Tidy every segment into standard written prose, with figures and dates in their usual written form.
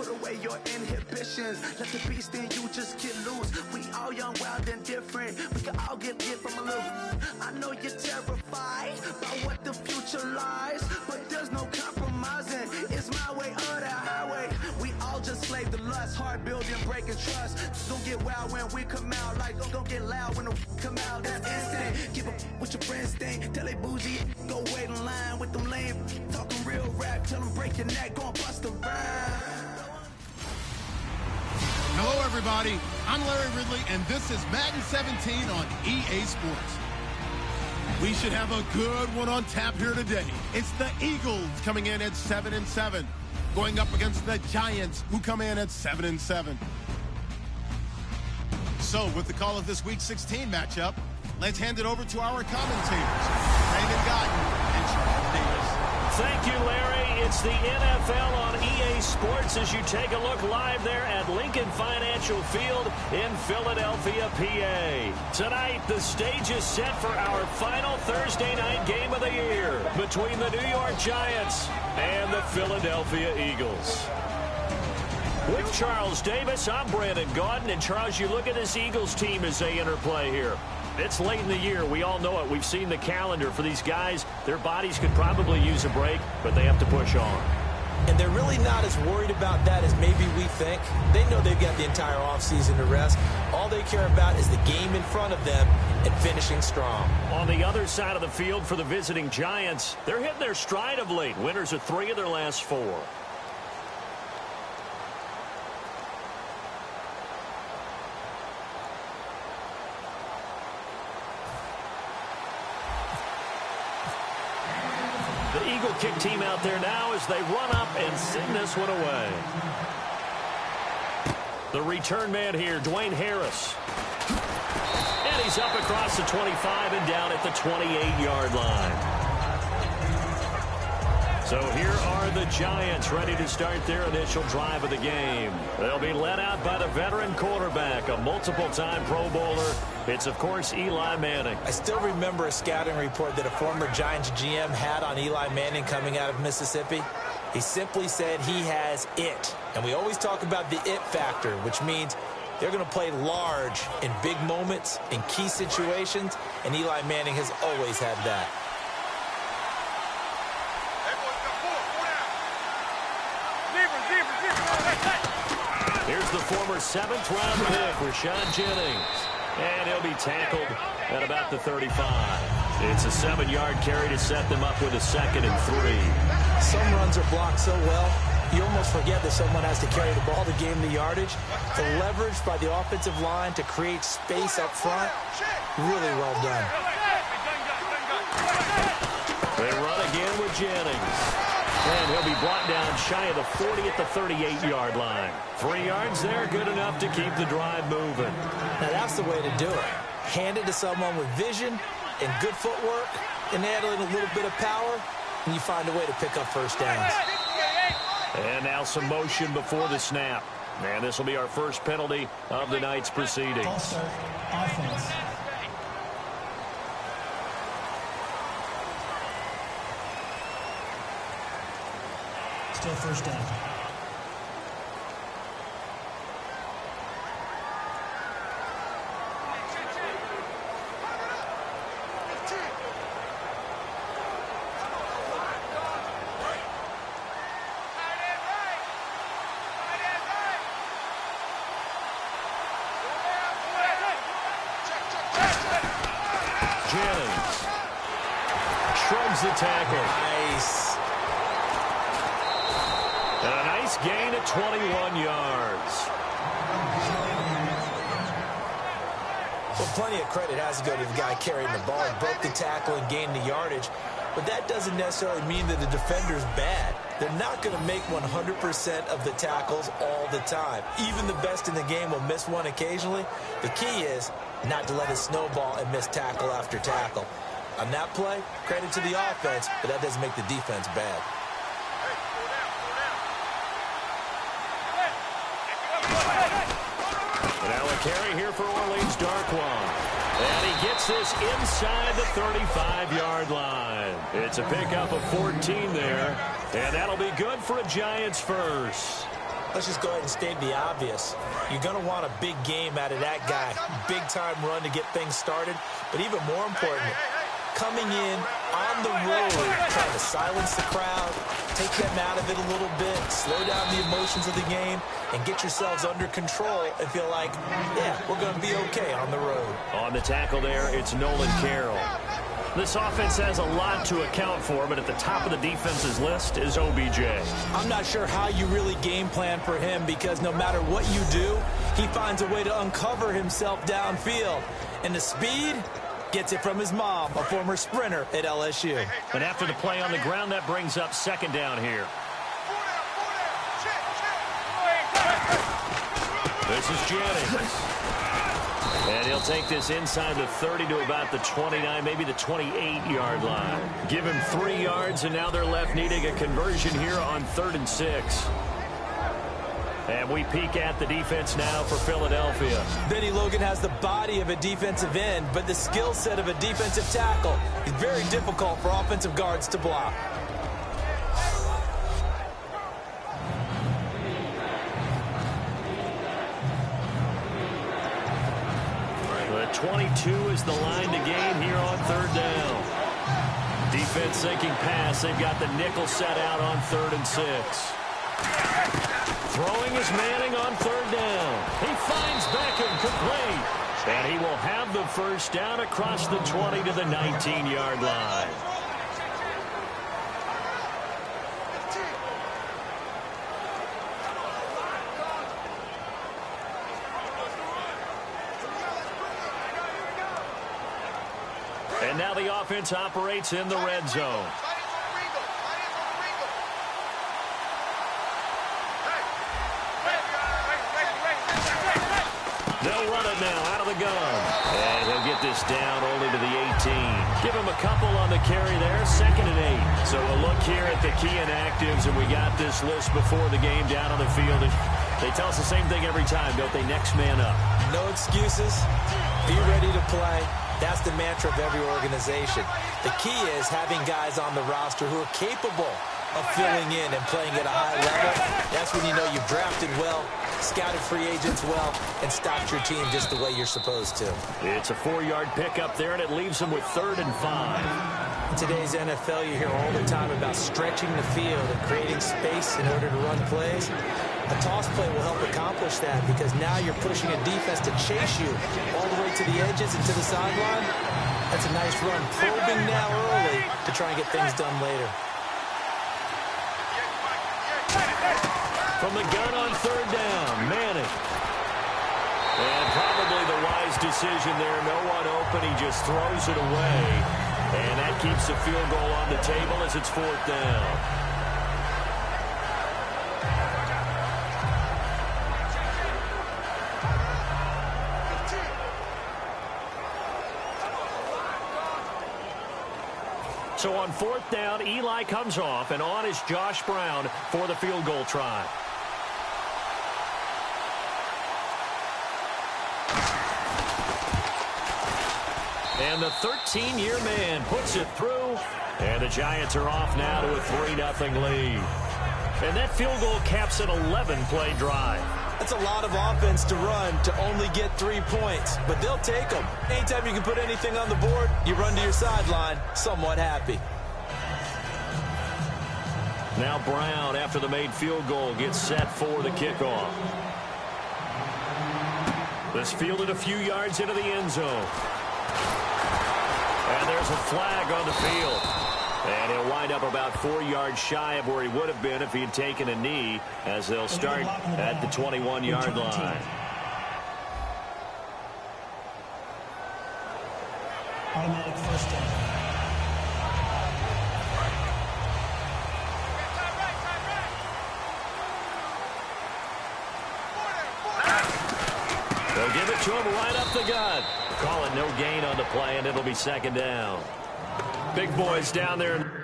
Put away your inhibitions. Let the beast in you just get loose. We all young, wild, and different. We can all get from a little. I know you're terrified by what the future lies, but there's no compromising. It's my way or the highway. We all just slave to lust, heart building, breaking trust. Don't get wild when we come out, like don't get loud when the come out. That's instant. Give up what your friends think. Tell they bougie, go wait in line with them lame. Talking real rap, tell them break your neck, go and bust a rhyme. Hello, everybody. I'm Larry Ridley, and this is Madden 17 on EA Sports. We should have a good one on tap here today. It's the Eagles coming in at 7-7, going up against the Giants, who come in at 7-7. So, with the call of this Week 16 matchup, let's hand it over to our commentators, Raymond Godden and Charles Davis. Thank you, Larry. It's the NFL on EA Sports as you take a look live there at Lincoln Financial Field in Philadelphia, PA. Tonight, the stage is set for our final Thursday night game of the year between the New York Giants and the Philadelphia Eagles. With Charles Davis, I'm Brandon Gaudin. And Charles, you look at this Eagles team as they interplay here. It's late in the year. We all know it. We've seen the calendar for these guys. Their bodies could probably use a break, but they have to push on. And they're really not as worried about that as maybe we think. They know they've got the entire offseason to rest. All they care about is the game in front of them and finishing strong. On the other side of the field for the visiting Giants, they're hitting their stride of late. Winners of 3 of their last 4. The Eagle kick team out there now as they run up and send this one away. The return man here, Dwayne Harris. And he's up across the 25 and down at the 28-yard line. So here are the Giants ready to start their initial drive of the game. They'll be led out by the veteran quarterback, a multiple-time Pro Bowler. It's, of course, Eli Manning. I still remember a scouting report that a former Giants GM had on Eli Manning coming out of Mississippi. He simply said he has it. And we always talk about the it factor, which means they're going to play large in big moments, in key situations, and Eli Manning has always had that. Here's the former 7th-round pick, Rashawn Jennings. And he'll be tackled at about the 35. It's a 7-yard carry to set them up with a 2nd and 3. Some runs are blocked so well, you almost forget that someone has to carry the ball to gain the yardage. The leverage by the offensive line to create space up front, really well done. They run again with Jennings. And he'll be brought down shy of the 40 at the 38-yard line. 3 yards there, good enough to keep the drive moving. Now that's the way to do it. Hand it to someone with vision and good footwork, and add in a little bit of power, and you find a way to pick up first downs. And now some motion before the snap. And this will be our first penalty of the night's proceedings. False start, offense. Still first down. Jennings shrugs the tackle. Nice. And a nice gain at 21 yards. Well, plenty of credit has to go to the guy carrying the ball. He broke the tackle and gained the yardage. But that doesn't necessarily mean that the defender's bad. They're not going to make 100% of the tackles all the time. Even the best in the game will miss one occasionally. The key is not to let it snowball and miss tackle after tackle. On that play, credit to the offense, but that doesn't make the defense bad. Now a carry here for Orleans Darkwan. And he gets this inside the 35-yard line. It's a pickup of 14 there. And that'll be good for a Giants first. Let's just go ahead and state the obvious. You're going to want a big game out of that guy. Big-time run to get things started. But even more important, coming in on the road, trying to silence the crowd, take them out of it a little bit, slow down the emotions of the game, and get yourselves under control and feel like, yeah, we're going to be okay on the road. On the tackle there, it's Nolan Carroll. This offense has a lot to account for, but at the top of the defense's list is OBJ. I'm not sure how you really game plan for him because no matter what you do, he finds a way to uncover himself downfield. And the speed gets it from his mom, a former sprinter at LSU. And after the play on the ground, that brings up second down here. This is Jennings. And he'll take this inside the 30 to about the 29, maybe the 28-yard line. Give him 3 yards, and now they're left needing a conversion here on 3rd and 6. And we peek at the defense now for Philadelphia. Benny Logan has the body of a defensive end, but the skill set of a defensive tackle is very difficult for offensive guards to block. The 22 is the line to gain here on 3rd down. Defense thinking pass. They've got the nickel set out on 3rd and 6. Throwing is Manning on 3rd down. He finds Beckham complete. And he will have the first down across the 20 to the 19-yard line. And now the offense operates in the red zone. They'll run it now out of the gun. And he'll get this down only to the 18. Give him a couple on the carry there, 2nd and 8. So we'll look here at the key inactives, and we got this list before the game down on the field. And they tell us the same thing every time, don't they? Next man up. No excuses. Be ready to play. That's the mantra of every organization. The key is having guys on the roster who are capable of filling in and playing at a high level. That's when you know you've drafted well, scouted free agents well, and stocked your team just the way you're supposed to. It's a 4-yard pickup there, and it leaves them with 3rd and 5. In today's NFL, you hear all the time about stretching the field and creating space in order to run plays. A toss play will help accomplish that because now you're pushing a defense to chase you all the way to the edges and to the sideline. That's a nice run, probing now early to try and get things done later. From the gun on 3rd down, Manning. And probably the wise decision there. No one open. He just throws it away. And that keeps the field goal on the table as it's 4th down. So on 4th down, Eli comes off, and on is Josh Brown for the field goal try. And the 13-year man puts it through, and the Giants are off now to a 3-0 lead. And that field goal caps an 11-play drive. That's a lot of offense to run to only get 3 points, but they'll take them. Anytime you can put anything on the board, you run to your sideline somewhat happy. Now Brown, after the made field goal, gets set for the kickoff. This fielded a few yards into the end zone. And there's a flag on the field. And he'll wind up about 4 yards shy of where he would have been if he had taken a knee, as they'll start at the 21-yard line. Automatic first down. They'll give it to him right up the gut. Call it no gain on the play, and it'll be 2nd down. Big boys down there.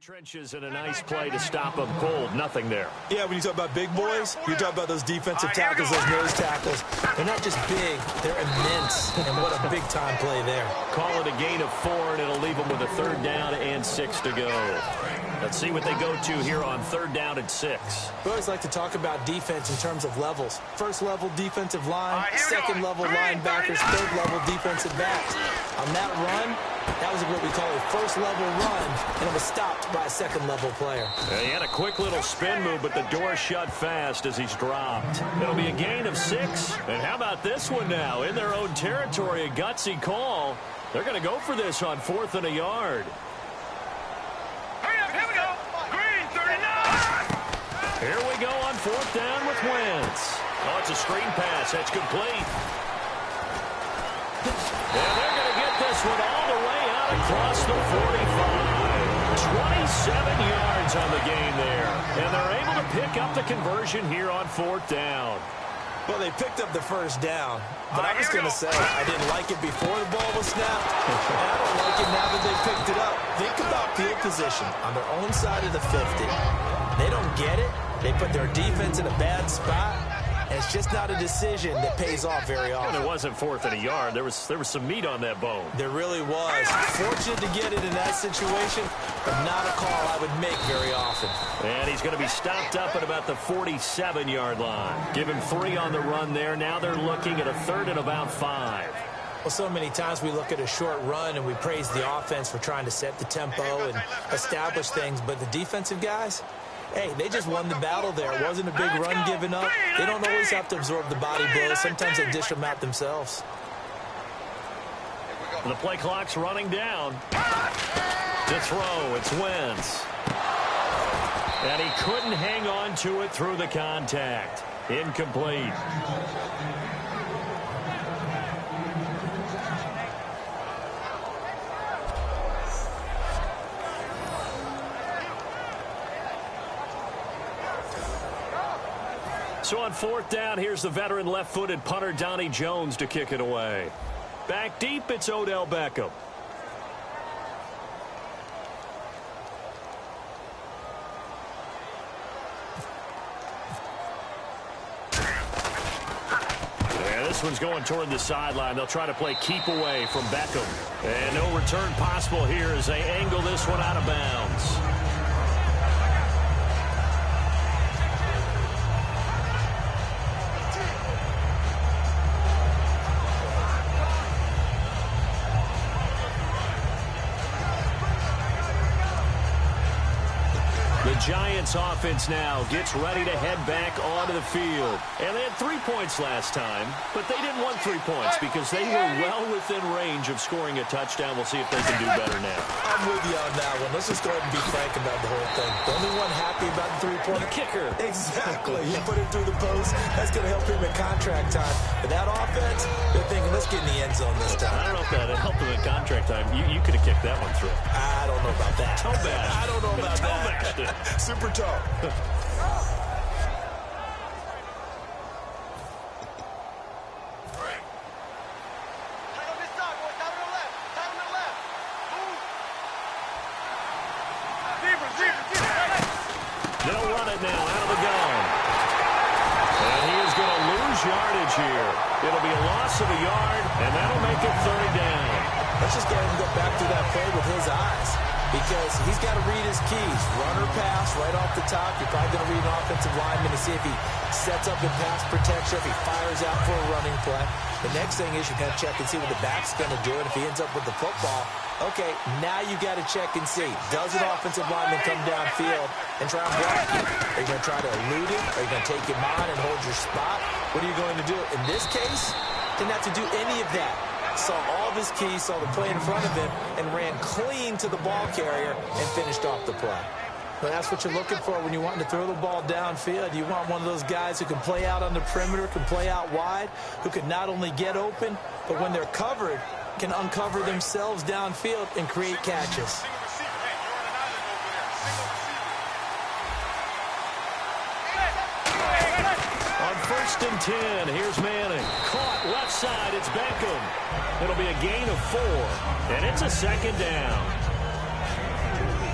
Trenches and a nice play to stop them cold. Nothing there. Yeah, when you talk about big boys, you're talking about those defensive tackles, those nose tackles. They're not just big, they're immense. And what a big-time play there. Call it a gain of 4, and it'll leave them with a 3rd down and 6 to go. Let's see what they go to here on 3rd down and 6. We always like to talk about defense in terms of levels. First level defensive line, second level linebackers, third level defensive backs. On that run, that was what we call a first level run, and it was stopped by a second level player. He had a quick little spin move, but the door shut fast as he's dropped. It'll be a gain of 6. And how about this one now? In their own territory, a gutsy call. They're going to go for this on 4th and a yard. Here we go. Green, 39. Here we go on 4th down with Wentz. Oh, it's a screen pass. That's complete. And they're going to get this one all the way out across the 45. 27 yards on the game there. And they're able to pick up the conversion here on 4th down. Well, they picked up the first down, but I was going to say I didn't like it before the ball was snapped, and I don't like it now that they picked it up. Think about field position on their own side of the 50. They don't get it. They put their defense in a bad spot, and it's just not a decision that pays off very often. And it wasn't 4th and a yard. There was some meat on that bone. There really was. Fortunate to get it in that situation, but not a call I would make very often. And he's going to be stopped up at about the 47-yard line. Give him 3 on the run there. Now they're looking at a 3rd and about 5. Well, so many times we look at a short run and we praise the offense for trying to set the tempo and establish things, but the defensive guys, hey, they just won the battle there. It wasn't a big run given up. They don't always have to absorb the body blows. Sometimes they dish them out themselves. The play clock's running down. To throw, it's Wentz. And he couldn't hang on to it through the contact. Incomplete. So on 4th down, here's the veteran left-footed punter Donnie Jones to kick it away. Back deep, it's Odell Beckham. Yeah, this one's going toward the sideline. They'll try to play keep away from Beckham. And no return possible here as they angle this one out of bounds. The Giants offense now gets ready to head back onto the field. And they had 3 points last time, but they didn't want 3 points because they were well within range of scoring a touchdown. We'll see if they can do better now. I'm with you on that one. Let's just go ahead and be frank about the whole thing. The only one happy about the 3-point kicker. Exactly. You put it through the post. That's going to help him at contract time. But that offense, they're thinking, let's get in the end zone this time. I don't know if that helped him at contract time. You could have kicked that one through. I don't know about that. Toe bash. I don't know about that. Super toe. They'll run it now out of the gun. And he is going to lose yardage here. It'll be a loss of a yard, and that'll make it 3rd down. Let's just go ahead and go back to that play with his eyes, because he's got to read his keys. Run or pass right off the top. You're probably going to read an offensive lineman to see if he sets up in pass protection, if he fires out for a running play. The next thing is you're going to check and see what the back's going to do, and if he ends up with the football, okay, now you got to check and see. Does an offensive lineman come downfield and try and block you? Are you going to try to elude him? Are you going to take him on and hold your spot? What are you going to do? In this case, didn't have to do any of that. Saw all of his keys, saw the play in front of him, and ran clean to the ball carrier and finished off the play. But that's what you're looking for when you want to throw the ball downfield. You want one of those guys who can play out on the perimeter, can play out wide, who can not only get open, but when they're covered, can uncover themselves downfield and create catches. On 1st and 10, here's Manning. Caught left side, it's Beckham. It'll be a gain of 4, and it's a 2nd down.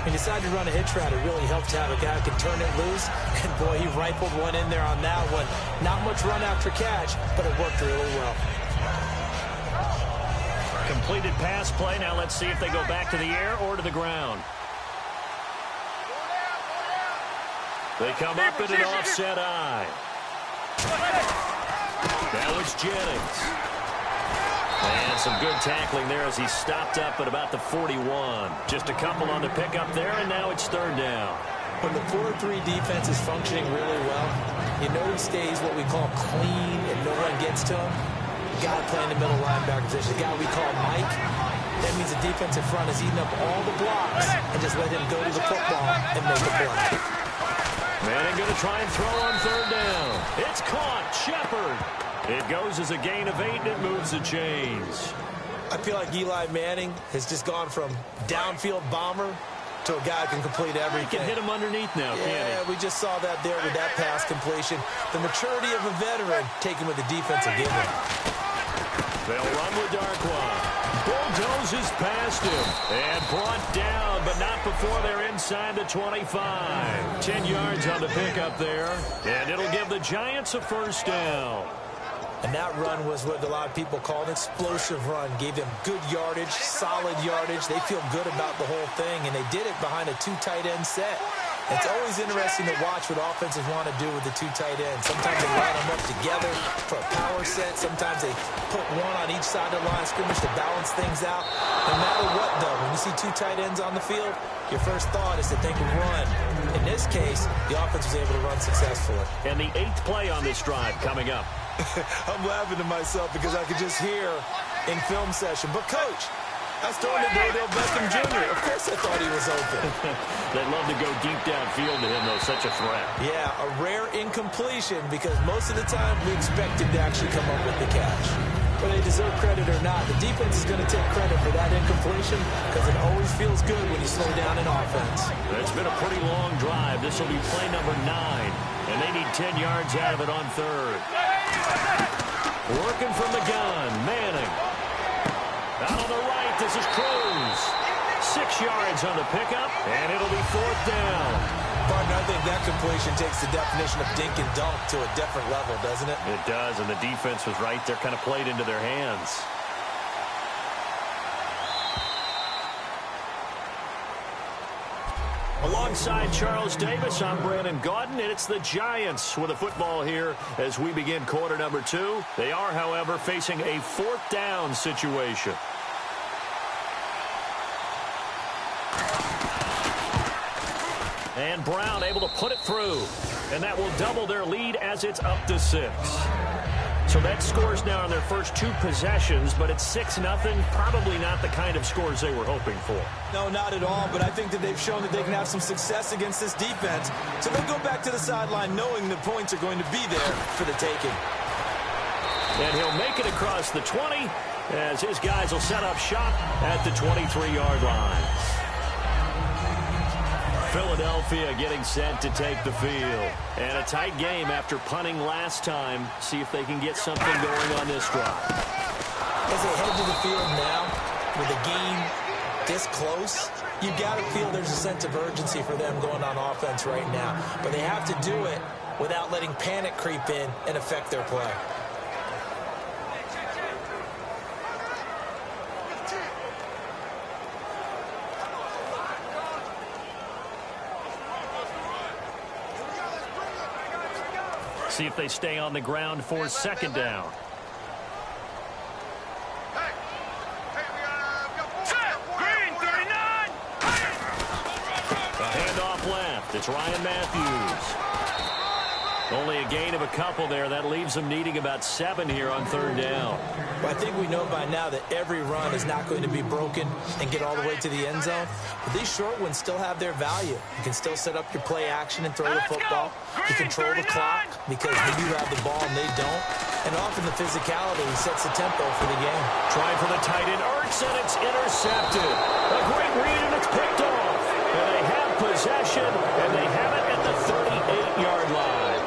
He decided to run a hitch route. It really helped to have a guy who can turn it loose. And, boy, he rifled one in there on that one. Not much run after catch, but it worked really well. Completed pass play. Now let's see if they go back to the air or to the ground. They come up in an offset eye. Now it's Jennings. And some good tackling there as he stopped up at about the 41. Just a couple on the pickup there, and now it's third down. When the 4-3 defense is functioning really well, you know he stays what we call clean and no one gets to him. Got to play in the middle linebacker position. The guy we call Mike. That means the defensive front is eating up all the blocks and just let him go to the football and make a play. Manning going to try and throw on third down. It's caught. Shepard. It goes as a gain of 8, and it moves the chains. I feel like Eli Manning has just gone from downfield bomber to a guy who can complete everything. He can hit him underneath now, can't he? Yeah, we just saw that there with that pass completion. The maturity of a veteran taken with the defensive given. They'll run with Darkwa. Bulldozes past him and brought down, but not before they're inside the 25. 10 yards on the pickup there, and it'll give the Giants a first down. And that run was what a lot of people call an explosive run. Gave them good yardage, solid yardage. They feel good about the whole thing, and they did it behind a 2 tight end set. It's always interesting to watch what offenses want to do with the 2 tight ends. Sometimes they line them up together for a power set. Sometimes they put one on each side of the line of scrimmage to balance things out. No matter what, though, when you see 2 tight ends on the field, your first thought is to think of run. In this case, the offense was able to run successfully. And the 8th play on this drive coming up. I'm laughing to myself because I could just hear in film session. But, Coach, I started Odell Beckham Jr. Of course I thought he was open. They'd love to go deep downfield to him, though, such a threat. Yeah, a rare incompletion because most of the time we expect him to actually come up with the catch. Whether they deserve credit or not, the defense is going to take credit for that incompletion because it always feels good when you slow down an offense. It's been a pretty long drive. This will be play number 9, and they need 10 yards out of it on third. Working from the gun, Manning. Out on the right, this is Cruz. 6 yards on the pickup, and it'll be fourth down. Partner, I think that completion takes the definition of dink and dunk to a different level, doesn't it? It does, and the defense was right there, kind of played into their hands. Alongside Charles Davis, I'm Brandon Gaudin, and it's the Giants with a football here as we begin quarter number 2. They are, however, facing a fourth down situation. And Brown able to put it through, and that will double their lead as it's up to 6. So that scores now on their first 2 possessions, but it's 6-0. Probably not the kind of scores they were hoping for. No, not at all, but I think that they've shown that they can have some success against this defense. So they'll go back to the sideline knowing the points are going to be there for the taking. And he'll make it across the 20 as his guys will set up shop at the 23-yard line. Philadelphia getting set to take the field. And a tight game after punting last time. See if they can get something going on this drive. As they head to the field now, with the game this close, you've got to feel there's a sense of urgency for them going on offense right now. But they have to do it without letting panic creep in and affect their play. See if they stay on the ground for second down. Green, 39! A handoff left. It's Ryan Matthews. Only a gain of a couple there. That leaves them needing about 7 here on third down. Well, I think we know by now that every run is not going to be broken and get all the way to the end zone. But these short ones still have their value. You can still set up your play action and throw the football. You control the clock because you have the ball and they don't. And often the physicality sets the tempo for the game. Trying for the tight end, Ertz, and it's intercepted. A great read, and it's picked off. And they have possession, and they have it at the 38-yard line.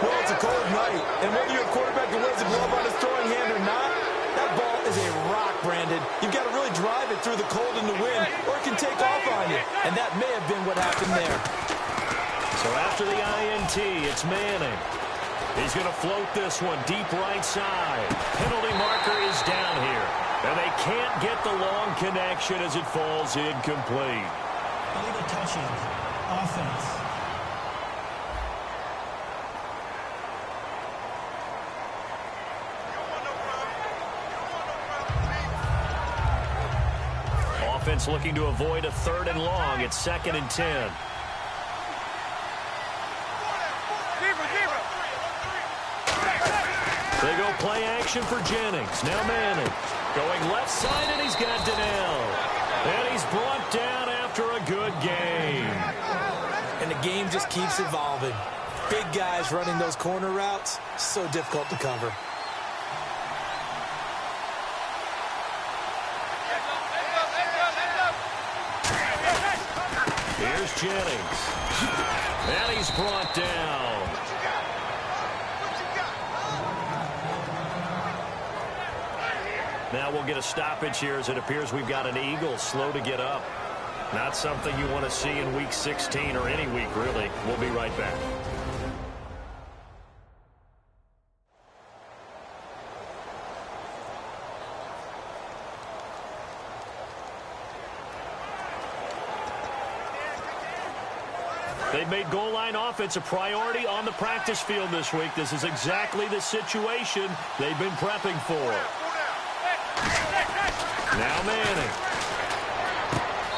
Well, it's a cold night, and whether you're a quarterback who wears a glove on his throwing hand or not, that ball is a rock, Brandon. You've got to really drive it through the cold and the wind, or it can take off on you. And that may have been what happened there. So after the INT, it's Manning. He's going to float this one deep right side. Penalty marker is down here. And they can't get the long connection as it falls incomplete. Illegal touching. Offense. Offense looking to avoid a 3rd and long. It's 2nd and 10. They go play action for Jennings. Now Manning going left side, and he's got Donnell. And he's brought down after a good game. And the game just keeps evolving. Big guys running those corner routes, so difficult to cover. Here's Jennings. And he's brought down. Now we'll get a stoppage here as it appears we've got an Eagle slow to get up. Not something you want to see in Week 16 or any week, really. We'll be right back. They've made goal line offense a priority on the practice field this week. This is exactly the situation they've been prepping for. Now Manning.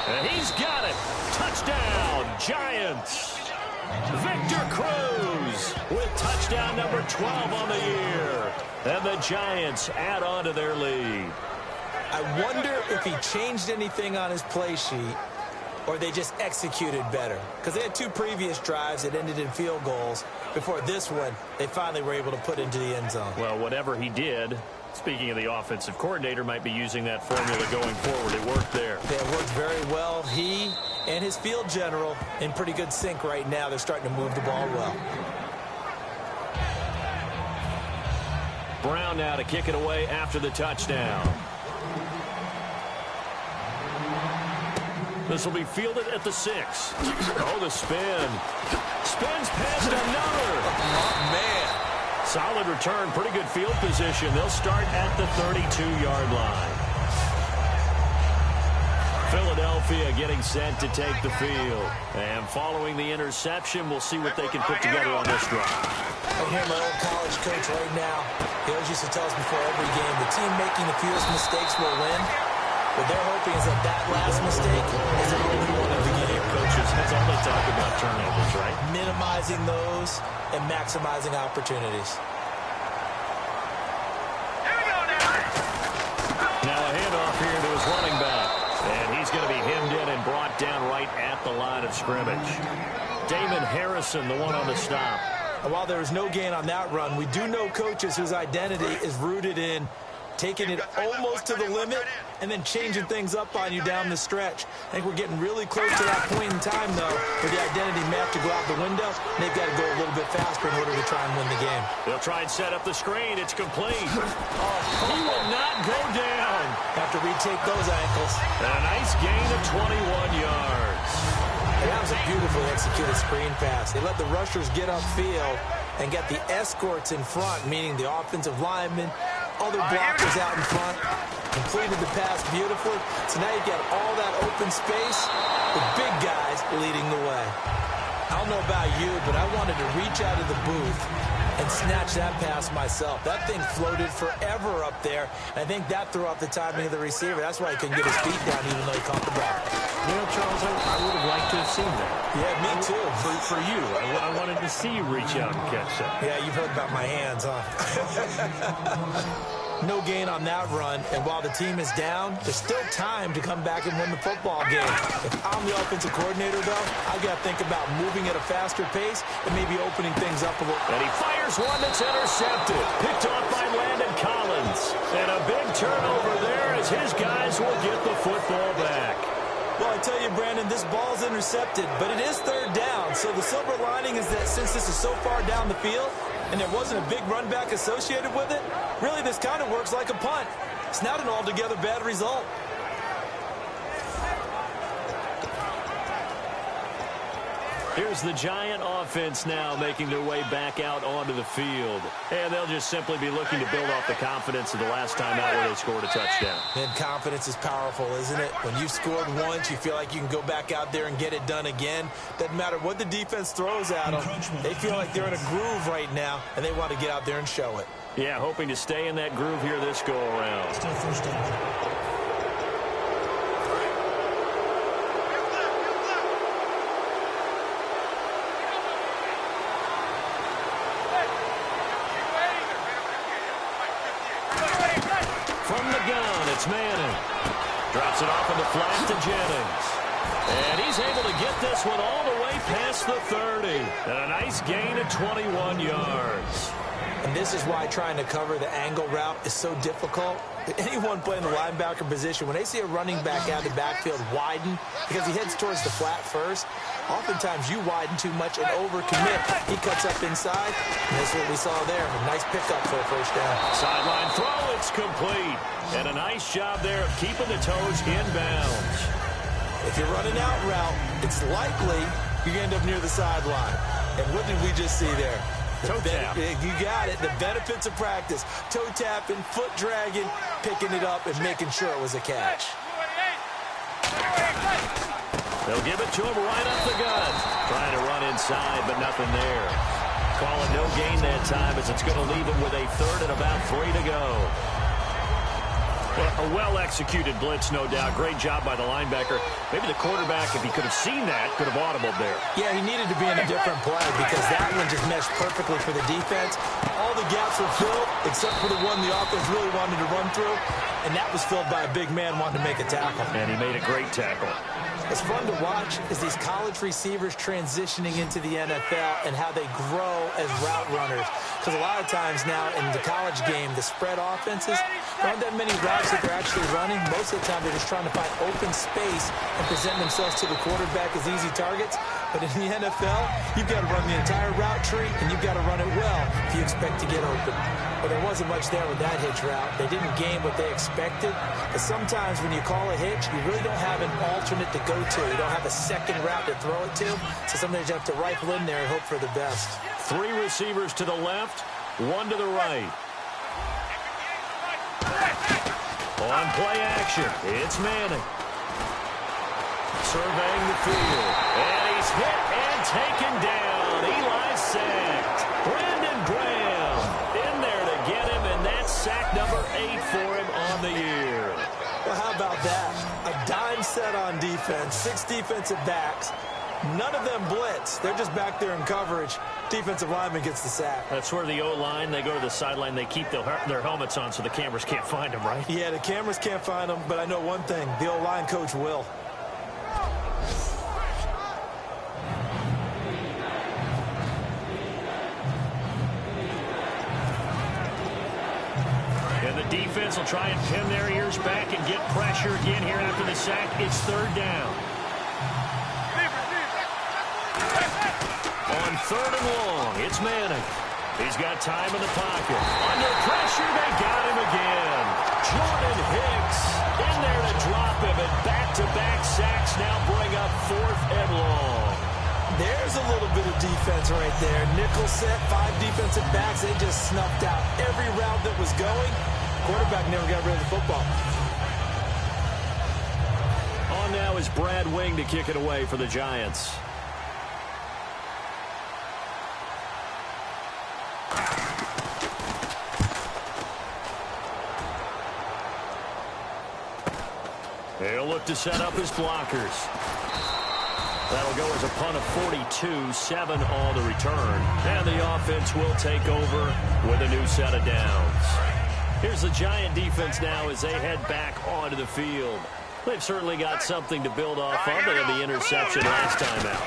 And he's got it. Touchdown, Giants. Victor Cruz with touchdown number 12 on the year. And the Giants add on to their lead. I wonder if he changed anything on his play sheet or they just executed better. Because they had 2 previous drives that ended in field goals. Before this one, they finally were able to put into the end zone. Well, whatever he did, speaking of the offensive coordinator, might be using that formula going forward. It worked there. It worked very well. He and his field general in pretty good sync right now. They're starting to move the ball well. Brown now to kick it away after the touchdown. This will be fielded at the 6. Oh, the spin. Spins past another. Oh, man. Solid return, pretty good field position. They'll start at the 32-yard line. Philadelphia getting set to take the field. And following the interception, we'll see what they can put together on this drive. I hear my old college coach right now. He always used to tell us before every game, the team making the fewest mistakes will win. What they're hoping is that last mistake is the only one of the game. Coaches, that's all they talk about, turnovers, right? Minimizing those and maximizing opportunities. Now a handoff here to his running back. And he's going to be hemmed in and brought down right at the line of scrimmage. Damon Harrison, the one on the stop. And while there is no gain on that run, we do know coaches whose identity is rooted in taking it almost to the limit and then changing things up on you down the stretch. I think we're getting really close to that point in time, though, where the identity may have to go out the window, and they've got to go a little bit faster in order to try and win the game. They'll try and set up the screen. It's complete. He will not go down. Have to retake those ankles. And a nice gain of 21 yards. And that was a beautifully executed screen pass. They let the rushers get upfield and get the escorts in front, meaning the offensive linemen, other blockers out in front, completed the pass beautifully. So now you've got all that open space with big guys leading the way. I don't know about you, but I wanted to reach out of the booth and snatch that pass myself. That thing floated forever up there. And I think that threw off the timing of the receiver. That's why he couldn't get his feet down even though he caught the ball. You know, Charles, I would have liked to have seen that. Yeah, me too. For you. I wanted to see you reach out and catch that. Yeah, you've heard about my hands, huh? No gain on that run, and while the team is down, there's still time to come back and win the football game. If I'm the offensive coordinator, though, I've got to think about moving at a faster pace and maybe opening things up a little. And he fires one that's intercepted. Picked off by Landon Collins. And a big turnover there as his guys will get the football back. Well, I tell you, Brandon, this ball's intercepted, but it is 3rd down. So the silver lining is that since this is so far down the field and there wasn't a big run back associated with it, really this kind of works like a punt. It's not an altogether bad result. Here's the Giant offense now making their way back out onto the field. And they'll just simply be looking to build off the confidence of the last time out where they scored a touchdown. And confidence is powerful, isn't it? When you've scored once, you feel like you can go back out there and get it done again. Doesn't matter what the defense throws at them. They feel like they're in a groove right now, and they want to get out there and show it. Yeah, hoping to stay in that groove here this go-around. Still first down. From the gun, it's Manning. Drops it off in the flat to Jennings. And he's able to get this one all the way past the 30. And a nice gain of 21 yards. And this is why trying to cover the angle route is so difficult. Anyone playing the linebacker position, when they see a running back out of the backfield widen, because he heads towards the flat first, oftentimes you widen too much and overcommit. He cuts up inside, and that's what we saw there. A nice pickup for a first down. Sideline throw, it's complete. And a nice job there of keeping the toes inbounds. If you're running out route, it's likely you end up near the sideline. And what did we just see there? Toe tap. You got it. The benefits of practice. Toe tapping, foot dragging, picking it up, and making sure it was a catch. They'll give it to him right up the gut. Trying to run inside, but nothing there. Call it no gain that time as it's going to leave him with a third and about 3 to go. Well, a well-executed blitz, no doubt. Great job by the linebacker. Maybe the quarterback, if he could have seen that, could have audibled there. Yeah, he needed to be in a different play because that one just meshed perfectly for the defense. All the gaps were filled except for the one the offense really wanted to run through, and that was filled by a big man wanting to make a tackle. And he made a great tackle. It's fun to watch is these college receivers transitioning into the NFL and how they grow as route runners. Because a lot of times now in the college game, the spread offenses, there aren't that many routes that they're actually running. Most of the time they're just trying to find open space and present themselves to the quarterback as easy targets. But in the NFL, you've got to run the entire route tree, and you've got to run it well if you expect to get open. But there wasn't much there with that hitch route. They didn't gain what they expected. But sometimes when you call a hitch, you really don't have an alternate to go to. You don't have a second route to throw it to. So sometimes you have to rifle in there and hope for the best. 3 receivers to the left, 1 to the right. On play action, it's Manning. Surveying the field. And he's hit and taken down. Eli sacked. Brandon Graham in there to get him, and that's sack number 8 for him on the year. Well, how about that? A dime set on defense, 6 defensive backs. None of them blitz. They're just back there in coverage. Defensive lineman gets the sack. That's where the O-line, they go to the sideline, they keep their helmets on so the cameras can't find them, right? Yeah, the cameras can't find them, but I know one thing. The O-line coach will. And the defense will try and pin their ears back and get pressure again here after the sack. It's 3rd down. On 3rd and long, it's Manning. He's got time in the pocket. Under pressure, they got him again. Jordan Hicks in there to drop him, and back-to-back sacks now bring up 4th and long. There's a little bit of defense right there. Nickel set, 5 defensive backs. They just snuffed out every route that was going. Quarterback never got rid of the football. On now is Brad Wing to kick it away for the Giants. He'll look to set up his blockers. That'll go as a punt of 42, 7 on the return. And the offense will take over with a new set of downs. Here's the Giant defense now as they head back onto the field. They've certainly got something to build off of. They had the interception last time out.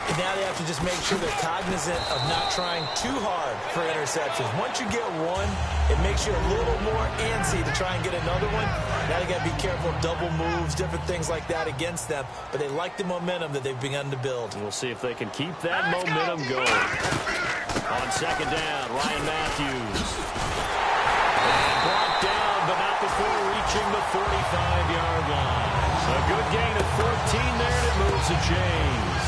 And now they have to just make sure they're cognizant of not trying too hard for interceptions. Once you get one, it makes you a little more antsy to try and get another one. Now they got to be careful of double moves, different things like that against them. But they like the momentum that they've begun to build. We'll see if they can keep that momentum going. On 2nd down, Ryan Matthews. And brought down, but not before reaching the 45-yard line. A good gain of 14 there, and it moves to James.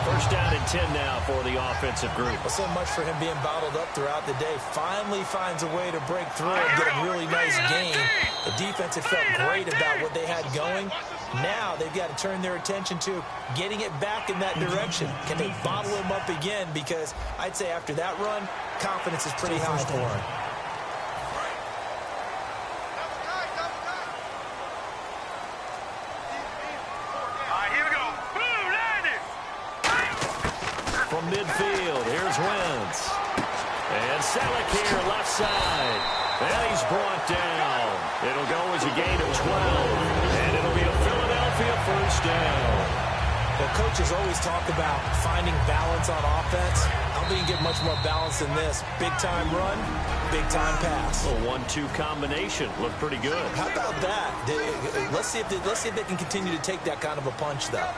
1st down and 10 now for the offensive group. Well, so much for him being bottled up throughout the day. Finally finds a way to break through and get a really nice gain. The defense had felt great about what they had going. Now they've got to turn their attention to getting it back in that direction. Can they bottle him up again? Because I'd say after that run, confidence is pretty high for him. From midfield, here's Wentz. And Selleck here, left side. And he's brought down. It'll go as a gain of 12. And it'll be a Philadelphia first down. Well, coaches always talk about finding balance on offense. I don't think you can get much more balance than this. Big-time run, big-time pass. A 1-2 combination. Looked pretty good. How about that? Let's see if they can continue to take that kind of a punch, though.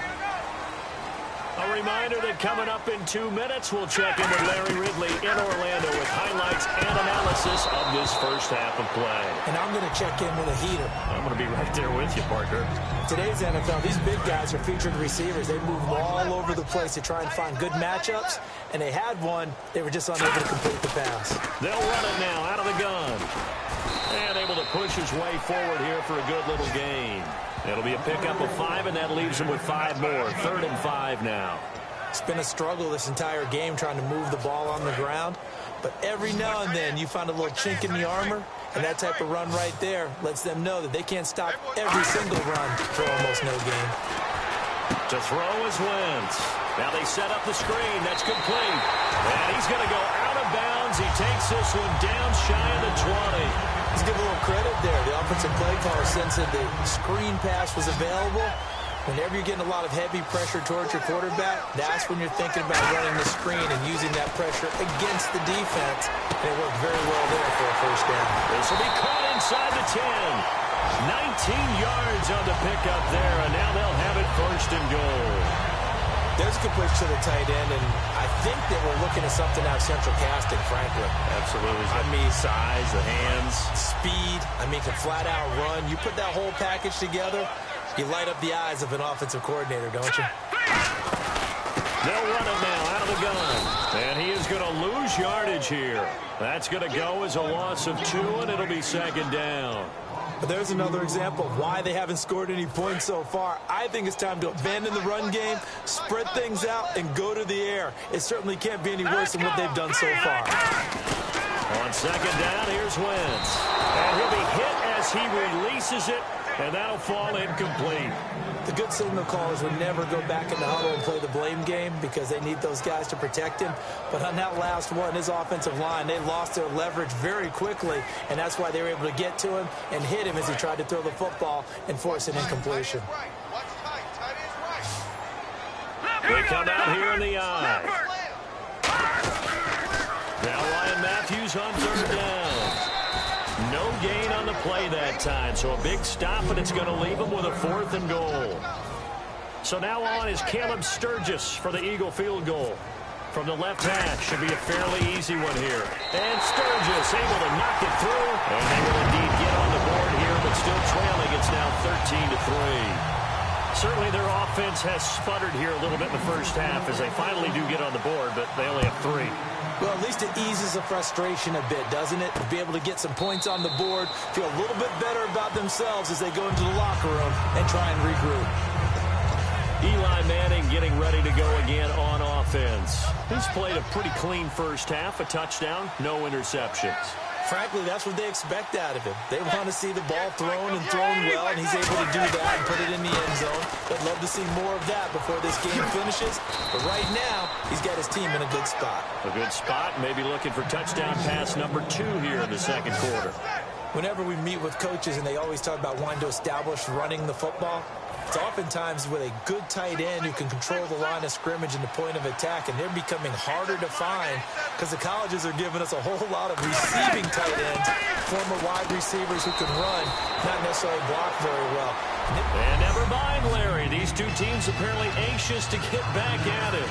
A reminder that coming up in 2 minutes, we'll check in with Larry Ridley in Orlando with highlights and analysis of this first half of play. And I'm going to check in with a heater. I'm going to be right there with you, partner. Today's NFL, these big guys are featured receivers. They move all over the place to try and find good matchups, and they had one. They were just unable to complete the pass. They'll run it now out of the gun. And able to push his way forward here for a good little gain. It'll be a pickup of 5, and that leaves him with 5 more. 3rd and 5 now. It's been a struggle this entire game trying to move the ball on the ground. But every now and then you find a little chink in the armor, and that type of run right there lets them know that they can't stop every single run for almost no gain. To throw is Wentz. Now they set up the screen. That's complete. And he's going to go out of bounds. He takes this one down shy of the 20. Let's give a little credit there. The offensive play caller sensed that the screen pass was available. Whenever you're getting a lot of heavy pressure towards your quarterback, that's when you're thinking about running the screen and using that pressure against the defense. And it worked very well there for a first down. This will be caught inside the 10. 19 yards on the pickup there, and now they'll have it 1st and goal. There's a good push to the tight end, and I think that we're looking at something out of central casting, frankly. Absolutely. I mean, size, the hands. Speed. I mean, can flat out run. You put that whole package together, you light up the eyes of an offensive coordinator, don't you? They'll run it now out of the gun. And he is going to lose yardage here. That's going to go as a loss of 2, and it'll be 2nd down. But there's another example of why they haven't scored any points so far. I think it's time to abandon the run game, spread things out, and go to the air. It certainly can't be any worse than what they've done so far. On 2nd down, here's Wentz. And he'll be hit as he releases it, and that'll fall incomplete. The good signal callers would never go back in the huddle and play the blame game because they need those guys to protect him. But on that last one, his offensive line, they lost their leverage very quickly, and that's why they were able to get to him and hit him as he tried to throw the football and force an incompletion. They come out here in the eye. Now Ryan Matthews on 3rd down. No gain on the play that time, so a big stop, and it's going to leave him with a 4th and goal. So now on is Caleb Sturgis for the Eagle field goal. From the left hash, should be a fairly easy one here. And Sturgis able to knock it through, and they will indeed get on the board here, but still trailing. It's now 13-3. Certainly their offense has sputtered here a little bit in the first half as they finally do get on the board, but they only have 3. Well, at least it eases the frustration a bit, doesn't it? To be able to get some points on the board, feel a little bit better about themselves as they go into the locker room and try and regroup. Eli Manning getting ready to go again on offense. He's played a pretty clean first half, a touchdown, no interceptions. Frankly, that's what they expect out of him. They want to see the ball thrown and thrown well, and he's able to do that and put it in the end zone. They'd love to see more of that before this game finishes. But right now, he's got his team in a good spot. A good spot, maybe looking for touchdown pass number 2 here in the 2nd quarter. Whenever we meet with coaches and they always talk about wanting to establish running the football, it's oftentimes with a good tight end who can control the line of scrimmage and the point of attack, and they're becoming harder to find because the colleges are giving us a whole lot of receiving tight ends, former wide receivers who can run, not necessarily block very well. And never mind, Larry. These two teams apparently anxious to get back at it.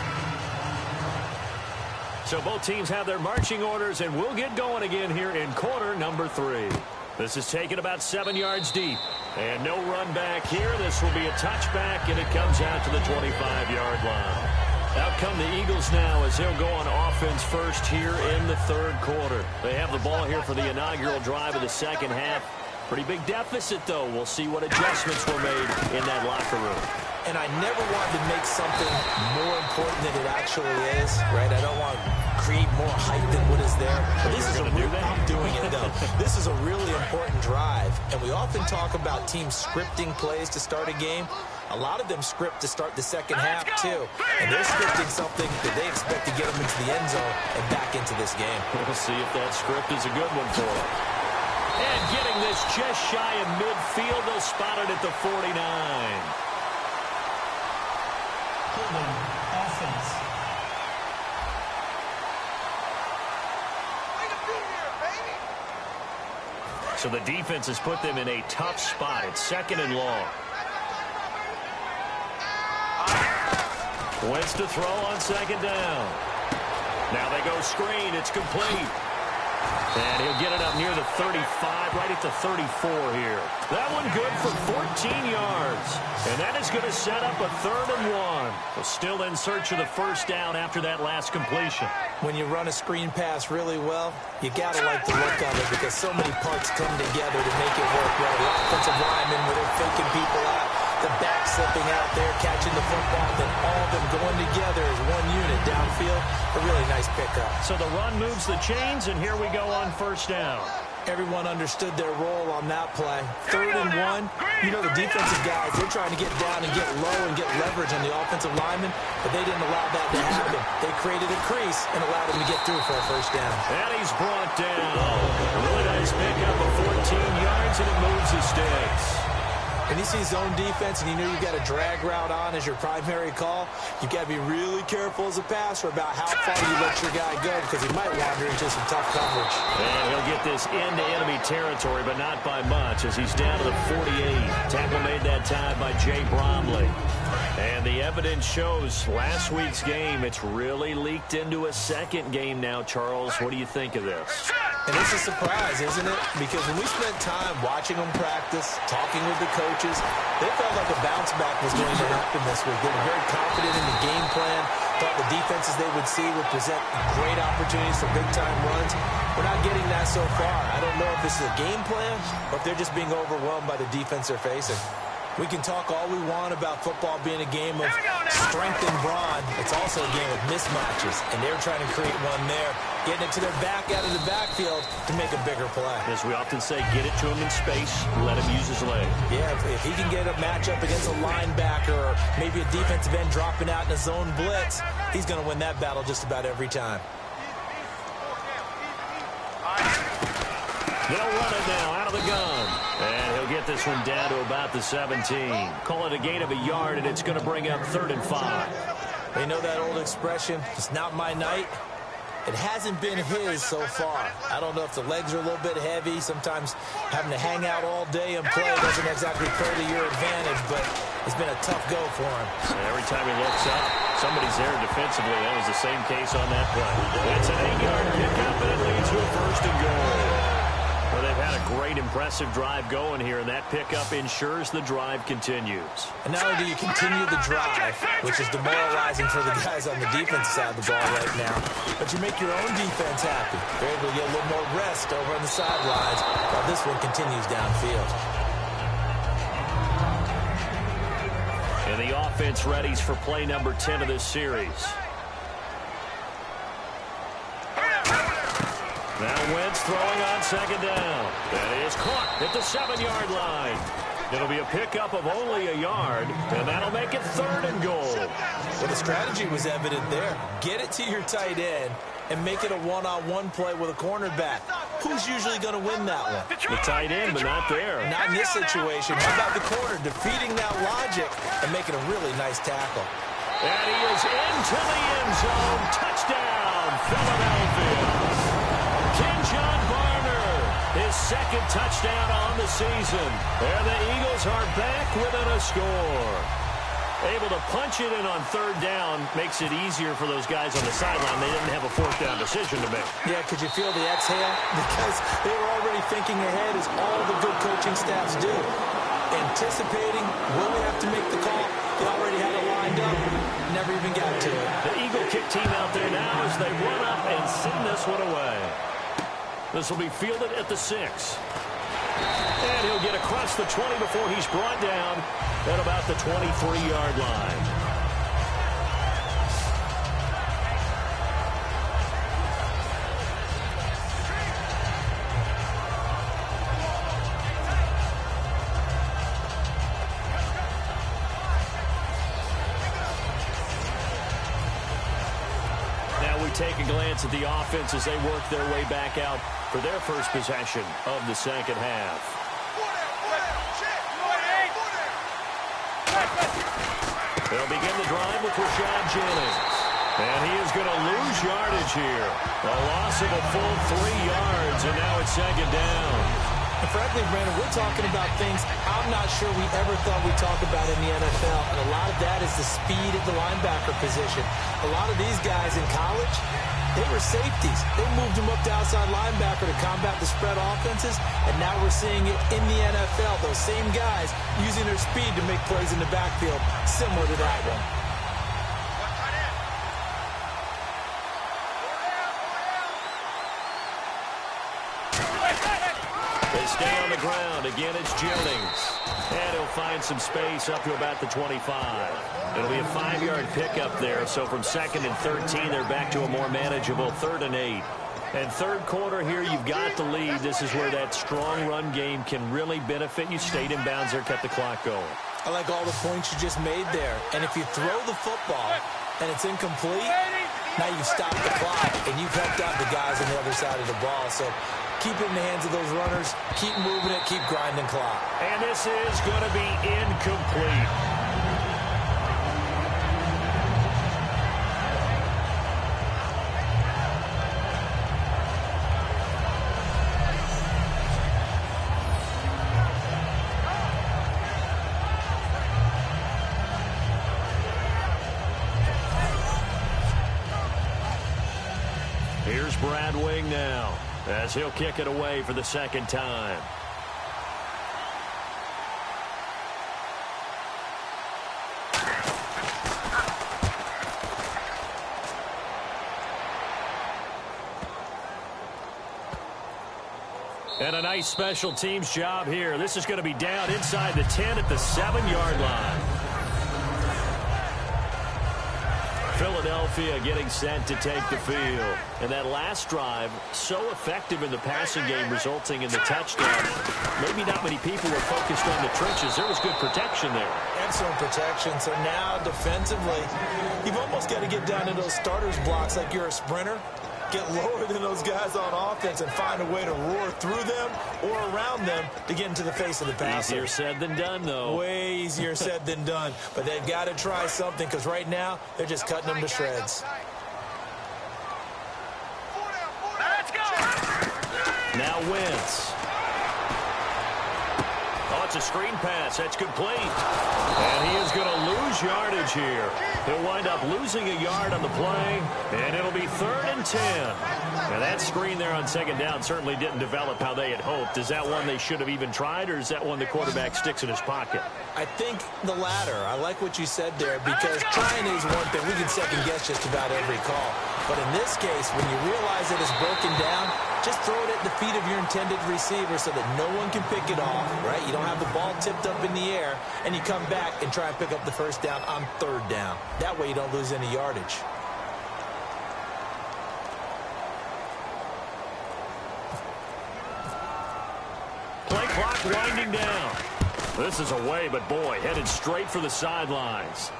So both teams have their marching orders, and we'll get going again here in quarter number 3. This is taken about 7 yards deep. And no run back here. This will be a touchback, and it comes out to the 25-yard line. Out come the Eagles now as he'll go on offense first here in the third quarter. They have the ball here for the inaugural drive of the second half. Pretty big deficit, though. We'll see what adjustments were made in that locker room. And I never wanted to make something more important than it actually is, right? I don't want to create more hype than what is there. But this is I'm doing it, though. This is a really important drive. And we often talk about teams scripting plays to start a game. A lot of them script to start the second half, too. And they're scripting something that they expect to get them into the end zone and back into this game. We'll see if that script is a good one for them. And getting this just shy of midfield, they'll spot it at the 49. Holding offense. So the defense has put them in a tough spot. It's second and long. Wentz to throw on second down. Now they go screen. It's complete. And he'll get it up near the 35, right at the 34 here. That one good for 14 yards. And that is going to set up a 3rd and 1. We're still in search of the first down after that last completion. When you run a screen pass really well, you got to like the look of it because so many parts come together to make it work well. The offensive linemen, where they're faking people out, the back slipping out there, catching the football, then all of them going together as one unit downfield. A really nice pickup. So the run moves the chains, and here we go on first down. Everyone understood their role on that play. 3rd and 1. You know, the defensive guys, they're trying to get down and get low and get leverage on the offensive linemen, but they didn't allow that to happen. They created a crease and allowed him to get through for a first down. And he's brought down. A really nice pickup of 14 yards, and it moves the sticks. When you see zone defense and you know you've got a drag route on as your primary call, you've got to be really careful as a passer about how far you let your guy go because he might wander into some tough coverage. And he'll get this into enemy territory, but not by much as he's down to the 48. Tackle made that time by Jay Bromley. And the evidence shows last week's game, it's really leaked into a second game now, Charles. What do you think of this? And it's a surprise, isn't it? Because when we spent time watching them practice, talking with the coaches, they felt like a bounce back was going to happen this week. They were very confident in the game plan, thought the defenses they would see would present great opportunities for big-time runs. We're not getting that so far. I don't know if this is a game plan or if they're just being overwhelmed by the defense they're facing. We can talk all we want about football being a game of strength and brawn. It's also a game of mismatches, and they're trying to create one there, getting it to their back out of the backfield to make a bigger play. As we often say, get it to him in space, let him use his leg. Yeah, if he can get a matchup against a linebacker or maybe a defensive end dropping out in a zone blitz, he's going to win that battle just about every time. They'll run it now out of the gun. And he'll get this one down to about the 17. Call it a gain of a yard, and it's going to bring up 3rd and 5. They know that old expression, it's not my night. It hasn't been his so far. I don't know if the legs are a little bit heavy. Sometimes having to hang out all day and play doesn't exactly play to your advantage, but it's been a tough go for him. And every time he looks up, somebody's there defensively. That was the same case on that play. It's an 8-yard pickup, and it leads to a 1st and goal. Well, they've had a great, impressive drive going here, and that pickup ensures the drive continues. And not only do you continue the drive, which is demoralizing for the guys on the defense side of the ball right now, but you make your own defense happy. They're able to get a little more rest over on the sidelines while this one continues downfield. And the offense readies for play number 10 of this series. Now Wentz throwing on second down. That is caught at the 7-yard line. It'll be a pickup of only a yard, and that'll make it 3rd and goal. Well, the strategy was evident there. Get it to your tight end and make it a one-on-one play with a cornerback. Who's usually going to win that one? The tight end, but not there. Not in this situation. How about the corner defeating that logic and making a really nice tackle? And he is into the end zone. Touchdown, Philadelphia. Kenjon Barner, his 2nd touchdown on the season. And the Eagles are back within a score. Able to punch it in on 3rd down makes it easier for those guys on the sideline. They didn't have a 4th down decision to make. Yeah, could you feel the exhale? Because they were already thinking ahead as all the good coaching staffs do. Anticipating, will we have to make the call? They already had it lined up, never even got to it. kick team out there now as they run up and send this one away. This will be fielded at the 6. And he'll get across the 20 before he's brought down at about the 23-yard line. Take a glance at the offense as they work their way back out for their first possession of the second half. They'll begin the drive with Rashad Jennings. And he is going to lose yardage here. A loss of a full 3 yards, and now it's second down. And frankly, Brandon, we're talking about things I'm not sure we ever thought we'd talk about in the NFL. And a lot of that is the speed at the linebacker position. A lot of these guys in college, they were safeties. They moved them up to outside linebacker to combat the spread offenses. And now we're seeing it in the NFL. Those same guys using their speed to make plays in the backfield, similar to that one. They stay on the ground. Again, it's Jennings. And he'll find some space up to about the 25. It'll be a 5-yard pickup there. So from 2nd and 13, they're back to a more manageable 3rd and 8. And third quarter here, you've got the lead. This is where that strong run game can really benefit you. Stayed in bounds there, kept the clock going. I like all the points you just made there. And if you throw the football and it's incomplete, now you've stopped the clock and you've helped out the guys on the other side of the ball. So keep it in the hands of those runners. Keep moving it. Keep grinding clock. And this is going to be incomplete. Here's Brad Wing now, as he'll kick it away for the second time. And a nice special teams job here. This is going to be down inside the 10 at the 7-yard line. Philadelphia getting set to take the field. And that last drive, so effective in the passing game, resulting in the touchdown. Maybe not many people were focused on the trenches. There was good protection there. Excellent protection. So now defensively, you've almost got to get down to those starters blocks like you're a sprinter. Get lower than those guys on offense and find a way to roar through them or around them to get into the face of the passer. Easier said than done, though. Way easier said than done. But they've got to try something because right now they're just cutting them to shreds. Let's go. Now Wentz. Oh, it's a screen pass. That's complete. And he is going to lose yardage here. He'll wind up losing a yard on the play, and it'll be 3rd and 10. Now, that screen there on second down certainly didn't develop how they had hoped. Is that one they should have even tried, or is that one the quarterback sticks in his pocket? I think the latter. I like what you said there because trying is one thing. We can second-guess just about every call. But in this case, when you realize that it's broken down, just throw it at the feet of your intended receiver so that no one can pick it off, right? You don't have the ball tipped up in the air, and you come back and try and pick up the first down on 3rd down. That way you don't lose any yardage. Play clock winding down. This is away, but boy, headed straight for the sidelines.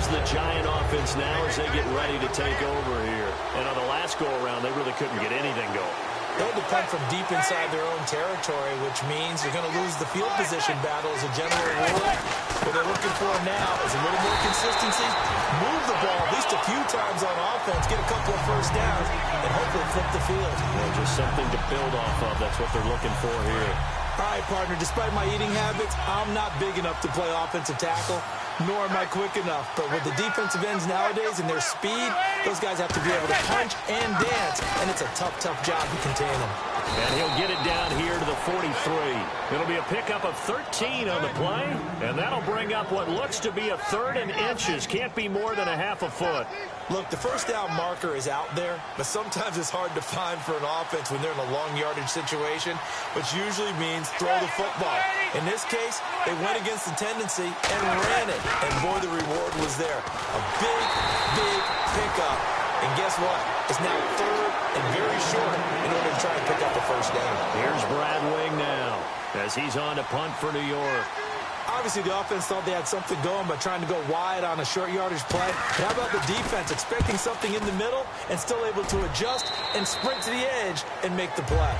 The Giant offense now as they get ready to take over here. And on the last go-around, they really couldn't get anything going. They had to come from deep inside their own territory, which means you're going to lose the field position battle as a general rule. What they're looking for now is a little more consistency, move the ball at least a few times on offense, get a couple of first downs, and hopefully flip the field. Well, just something to build off of. That's what they're looking for here. All right, partner, despite my eating habits, I'm not big enough to play offensive tackle, nor am I quick enough. But with the defensive ends nowadays and their speed, those guys have to be able to punch and dance, and it's a tough, tough job to contain them. And he'll get it down here to the 43. It'll be a pickup of 13 on the play, and that'll bring up what looks to be a 3rd and inches. Can't be more than a half a foot. Look, the first down marker is out there, but sometimes it's hard to find for an offense when they're in a long yardage situation, which usually means throw the football. In this case, they went against the tendency and ran it, and boy, the reward was there. A big, big pickup. And guess what? It's now 3rd and very short in order to try and pick up the first down. Here's Brad Wing now as he's on to punt for New York. Obviously, the offense thought they had something going by trying to go wide on a short yardage play. But how about the defense expecting something in the middle and still able to adjust and sprint to the edge and make the play?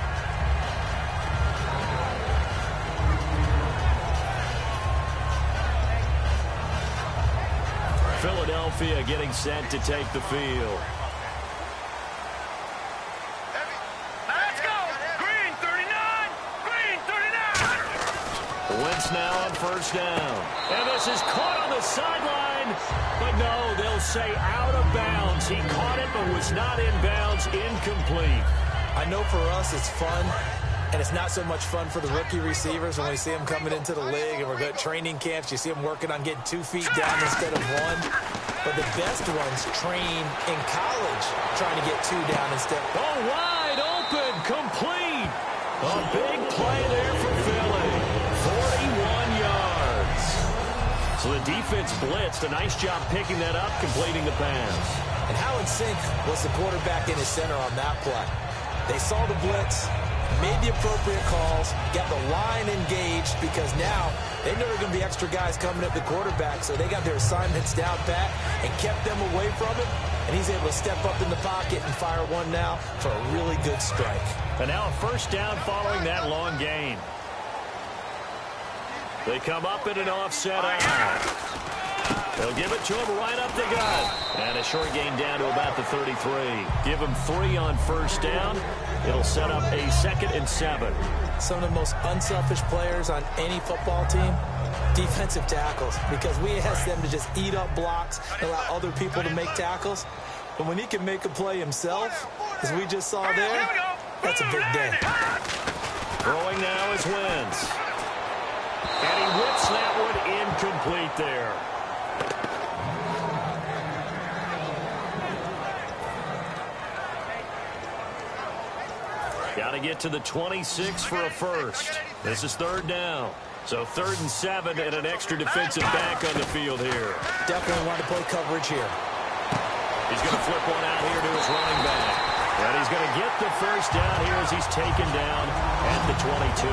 Philadelphia getting set to take the field. Let's go. Green 39. Green 39. Wentz now on first down. And this is caught on the sideline. But no, they'll say out of bounds. He caught it but was not in bounds. Incomplete. I know for us it's fun. And it's not so much fun for the rookie receivers when we see them coming into the league and we're going to training camps. You see them working on getting 2 feet down instead of 1. But the best ones train in college trying to get 2 down instead. Oh, wide open, complete. A big play there for Philly. 41 yards. So the defense blitzed. A nice job picking that up, completing the pass. And how in sync was the quarterback in his center on that play? They saw the blitz, made the appropriate calls, got the line engaged because now they know there are going to be extra guys coming at the quarterback, so they got their assignments down pat and kept them away from him, and he's able to step up in the pocket and fire one now for a really good strike. And now a first down following that long gain. They come up in an offset out. They'll give it to him right up the gut. And a short gain down to about the 33. Give him 3 on first down. It'll set up a 2nd and 7. Some of the most unselfish players on any football team, defensive tackles, because we ask them to just eat up blocks and allow other people to make tackles. But when he can make a play himself, as we just saw there, that's a big day. Throwing now is Wentz. And he whips that one incomplete there. Got to get to the 26 for a first. This is 3rd down. So 3rd and 7 and an extra defensive back on the field here. Definitely want to play coverage here. He's going to flip one out here to his running back. And he's going to get the first down here as he's taken down at the 22.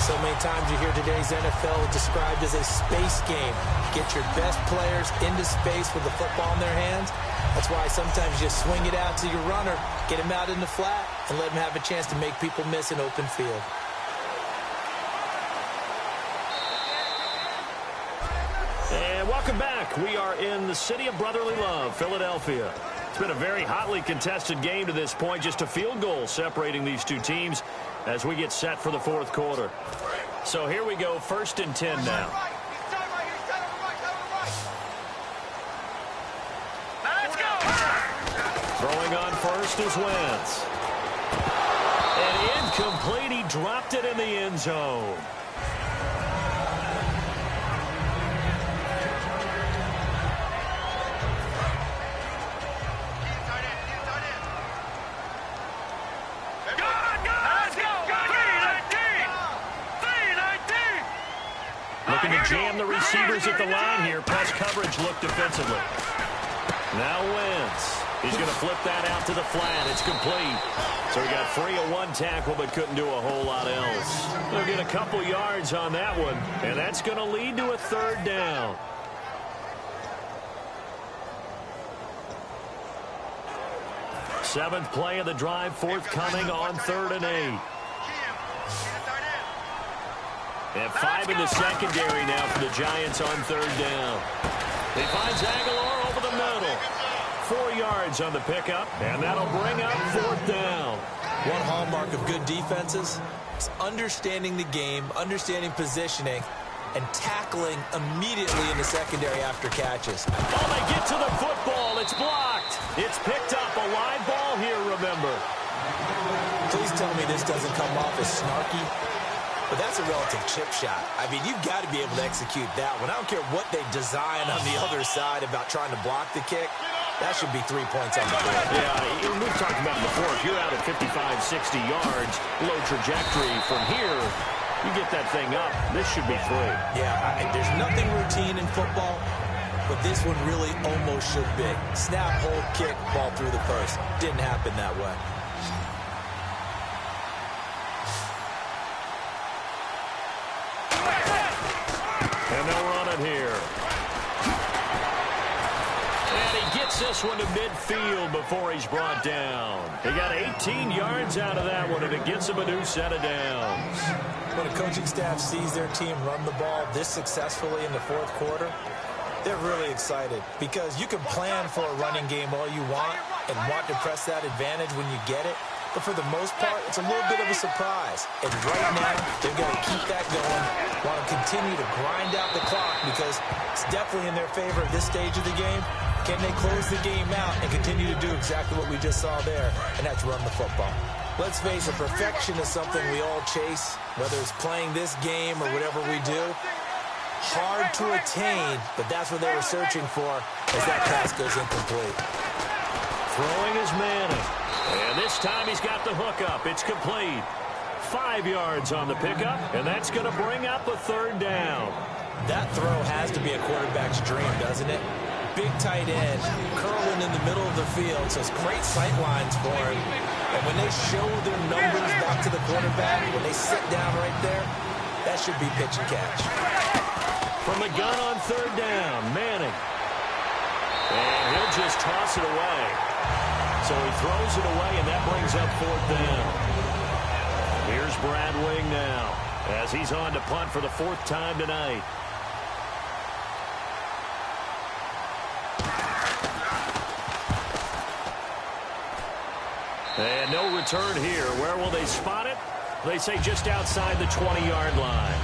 So many times you hear today's NFL described as a space game. Get your best players into space with the football in their hands. That's why sometimes you just swing it out to your runner, get him out in the flat, and let him have a chance to make people miss an open field. And welcome back. We are in the city of brotherly love, Philadelphia. It's been a very hotly contested game to this point. Just a field goal separating these two teams as we get set for the 4th quarter. So here we go, 1st and 10 now. Let's go. Throwing on first is Wentz. And incomplete. He dropped it in the end zone. Looking to jam the receivers at the line here. Press coverage look defensively. Now Wentz. He's going to flip that out to the flat. It's complete. So he got free of one tackle but couldn't do a whole lot else. They'll get a couple yards on that one, and that's going to lead to a 3rd down. Seventh play of the drive forthcoming on 3rd and 8. And 5 in the secondary now for the Giants on 3rd down. He finds Aguilar over the middle. 4 yards on the pickup, and that'll bring up 4th down. One hallmark of good defenses is understanding the game, understanding positioning, and tackling immediately in the secondary after catches. Oh, they get to the football. It's blocked. It's picked up. A live ball here, remember. Please tell me this doesn't come off as snarky, but that's a relative chip shot. I mean, you've got to be able to execute that one. I don't care what they design on the other side about trying to block the kick. That should be 3 points on the board. Yeah, we've talked about it before. If you're out at 55, 60 yards, low trajectory from here, you get that thing up. This should be 3. Yeah, there's nothing routine in football, but this one really almost should be. Snap, hold, kick, ball through the first. Didn't happen that way. And they'll run it here. And he gets this one to midfield before he's brought down. He got 18 yards out of that one, and it gets him a new set of downs. When a coaching staff sees their team run the ball this successfully in the fourth quarter, they're really excited because you can plan for a running game all you want and want to press that advantage when you get it. But for the most part, it's a little bit of a surprise. And right now, they've got to keep that going, want to continue to grind out the clock because it's definitely in their favor at this stage of the game. Can they close the game out and continue to do exactly what we just saw there, and that's run the football? Let's face it, perfection is something we all chase, whether it's playing this game or whatever we do. Hard to attain, but that's what they were searching for as that pass goes incomplete. Throwing is Manning. And this time he's got the hook up. It's complete. 5 yards on the pickup, and that's going to bring up a third down. That throw has to be a quarterback's dream, doesn't it? Big tight end, curling in the middle of the field, so it's great sight lines for him. And when they show their numbers back to the quarterback, when they sit down right there, that should be pitch and catch. From the gun on third down, Manning. And he'll just toss it away. So he throws it away, and that brings up fourth down. Here's Brad Wing now as he's on to punt for the 4th time tonight. And no return here. Where will they spot it? They say just outside the 20-yard line.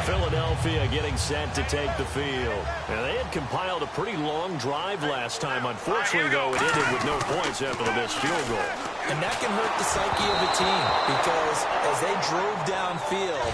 Philadelphia getting set to take the field. And they had compiled a pretty long drive last time. Unfortunately, though, it ended with no points after the missed field goal. And that can hurt the psyche of the team because as they drove downfield,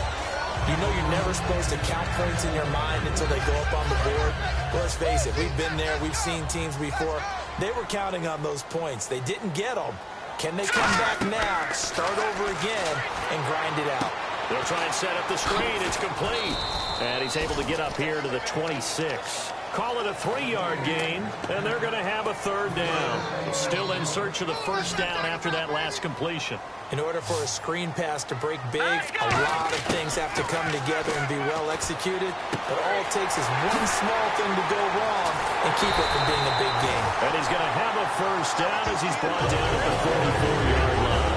you know you're never supposed to count points in your mind until they go up on the board. Well, let's face it, we've been there. We've seen teams before. They were counting on those points. They didn't get them. Can they come back now, start over again, and grind it out? They'll try and set up the screen. It's complete. And he's able to get up here to the 26. Call it a 3-yard gain, and they're going to have a third down. Still in search of the first down after that last completion. In order for a screen pass to break big, a lot of things have to come together and be well executed. But all it takes is one small thing to go wrong and keep it from being a big game. And he's going to have a first down as he's brought down at the 44-yard line.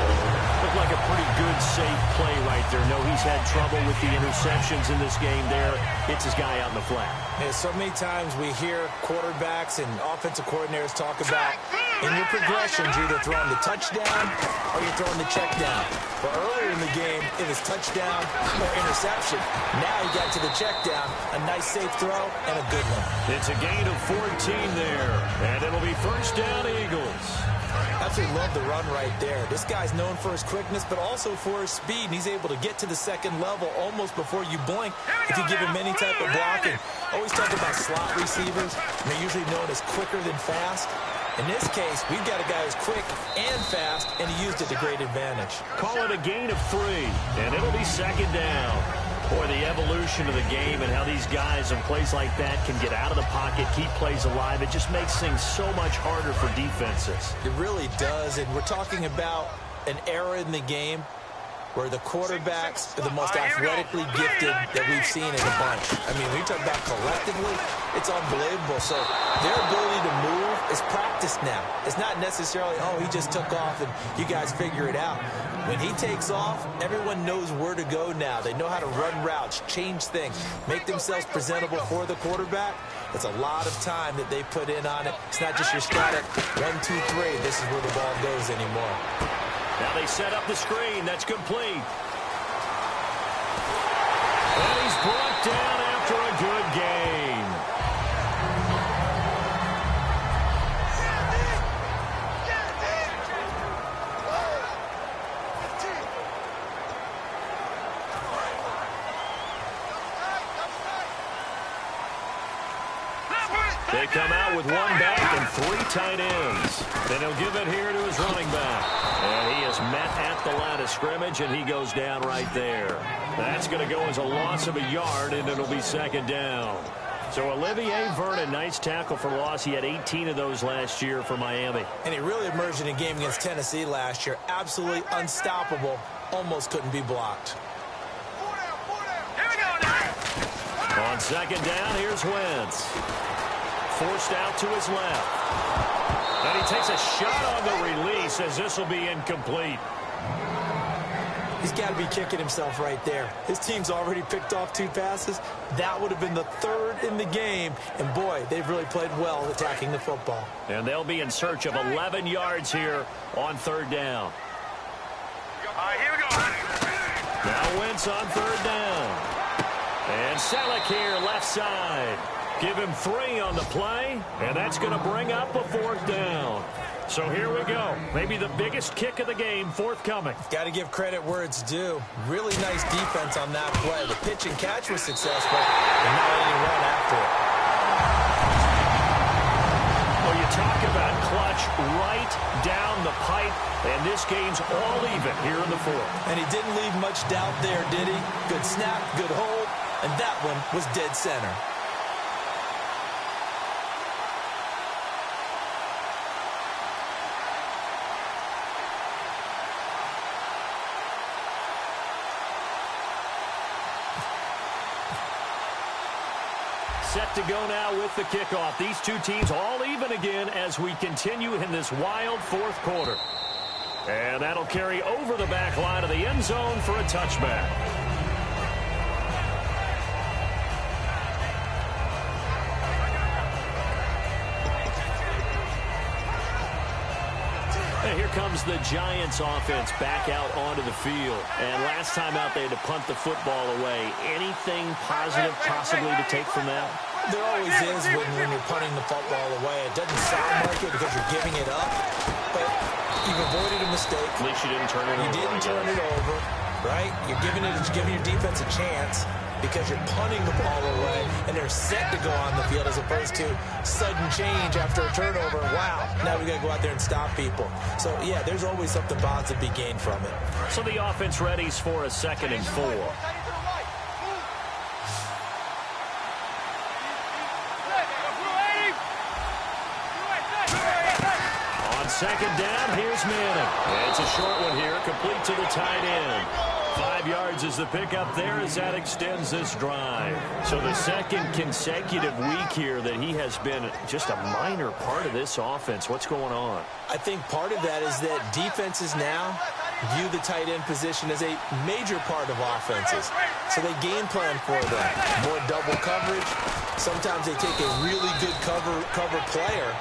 Looked like a pretty good, safe play right there. No, he's had trouble with the interceptions in this game there. It's his guy out in the flat. Yeah, so many times we hear quarterbacks and offensive coordinators talk about in your progressions, you're either throwing the touchdown or you're throwing the check down. But earlier in the game, it was touchdown or interception. Now he got to the check down, a nice safe throw, and a good one. It's a gain of 14 there, and it'll be first down Eagles. Absolutely love the run right there. This guy's known for his quickness, but also for his speed. And he's able to get to the second level almost before you blink if you give him any type of blocking. Always talk about slot receivers. They're usually known as quicker than fast. In this case, we've got a guy who's quick and fast, and he used it to great advantage. Call it a gain of 3, and it'll be second down. Boy, the evolution of the game and how these guys in plays like that can get out of the pocket, keep plays alive, it just makes things so much harder for defenses. It really does, and we're talking about an era in the game where the quarterbacks are the most athletically gifted that we've seen in a bunch. I mean, when you talk about collectively, it's unbelievable. So their ability to move is practiced now. It's not necessarily, oh, he just took off and you guys figure it out. When he takes off, everyone knows where to go now. They know how to run routes, change things, make themselves presentable for the quarterback. It's a lot of time that they put in on it. It's not just your static 1, 2, 3. This is where the ball goes anymore. Now they set up the screen. That's complete. And he's brought down after a good game. They come out with one back and 3 tight ends. Then he'll give it here to his running back. And he is met at the line of scrimmage, and he goes down right there. That's going to go as a loss of a yard, and it'll be second down. So Olivier Vernon, nice tackle for loss. He had 18 of those last year for Miami. And he really emerged in a game against Tennessee last year. Absolutely unstoppable. Almost couldn't be blocked. Here we go now. On second down, here's Wentz. Forced out to his left. And he takes a shot on the release as this will be incomplete. He's got to be kicking himself right there. His team's already picked off 2 passes. That would have been the 3rd in the game. And, boy, they've really played well attacking the football. And they'll be in search of 11 yards here on 3rd down. All right, here we go. Now Wentz on 3rd down. And Selleck here, left side. Give him 3 on the play, and that's going to bring up a 4th down. So here we go. Maybe the biggest kick of the game forthcoming. Got to give credit where it's due. Really nice defense on that play. The pitch and catch was successful, and now they run after it. Well, you talk about clutch right down the pipe, and this game's all even here in the 4th. And he didn't leave much doubt there, did he? Good snap, good hold, and that one was dead center. Set to go now with the kickoff. These 2 teams all even again as we continue in this wild 4th quarter. And that'll carry over the back line of the end zone for a touchback. And here comes the Giants offense back out onto the field. And last time out they had to punt the football away. Anything positive possibly to take from that? There always is when you're punting the football away. It doesn't sound like it because you're giving it up, but you've avoided a mistake. At least you didn't turn it over. You didn't turn it over, right? You're giving your defense a chance because you're punting the ball away, and they're set to go on the field as opposed to sudden change after a turnover. Wow, now we got to go out there and stop people. So, yeah, there's always something positive to be gained from it. So the offense readies for a 2nd and 4. On second down, here's Manning. It's a short one here, complete to the tight end. 5 yards is the pickup there as that extends this drive. So the 2nd consecutive week here that he has been just a minor part of this offense. What's going on? I think part of that is that defenses now view the tight end position as a major part of offenses. So they game plan for that. More double coverage. Sometimes they take a really good cover player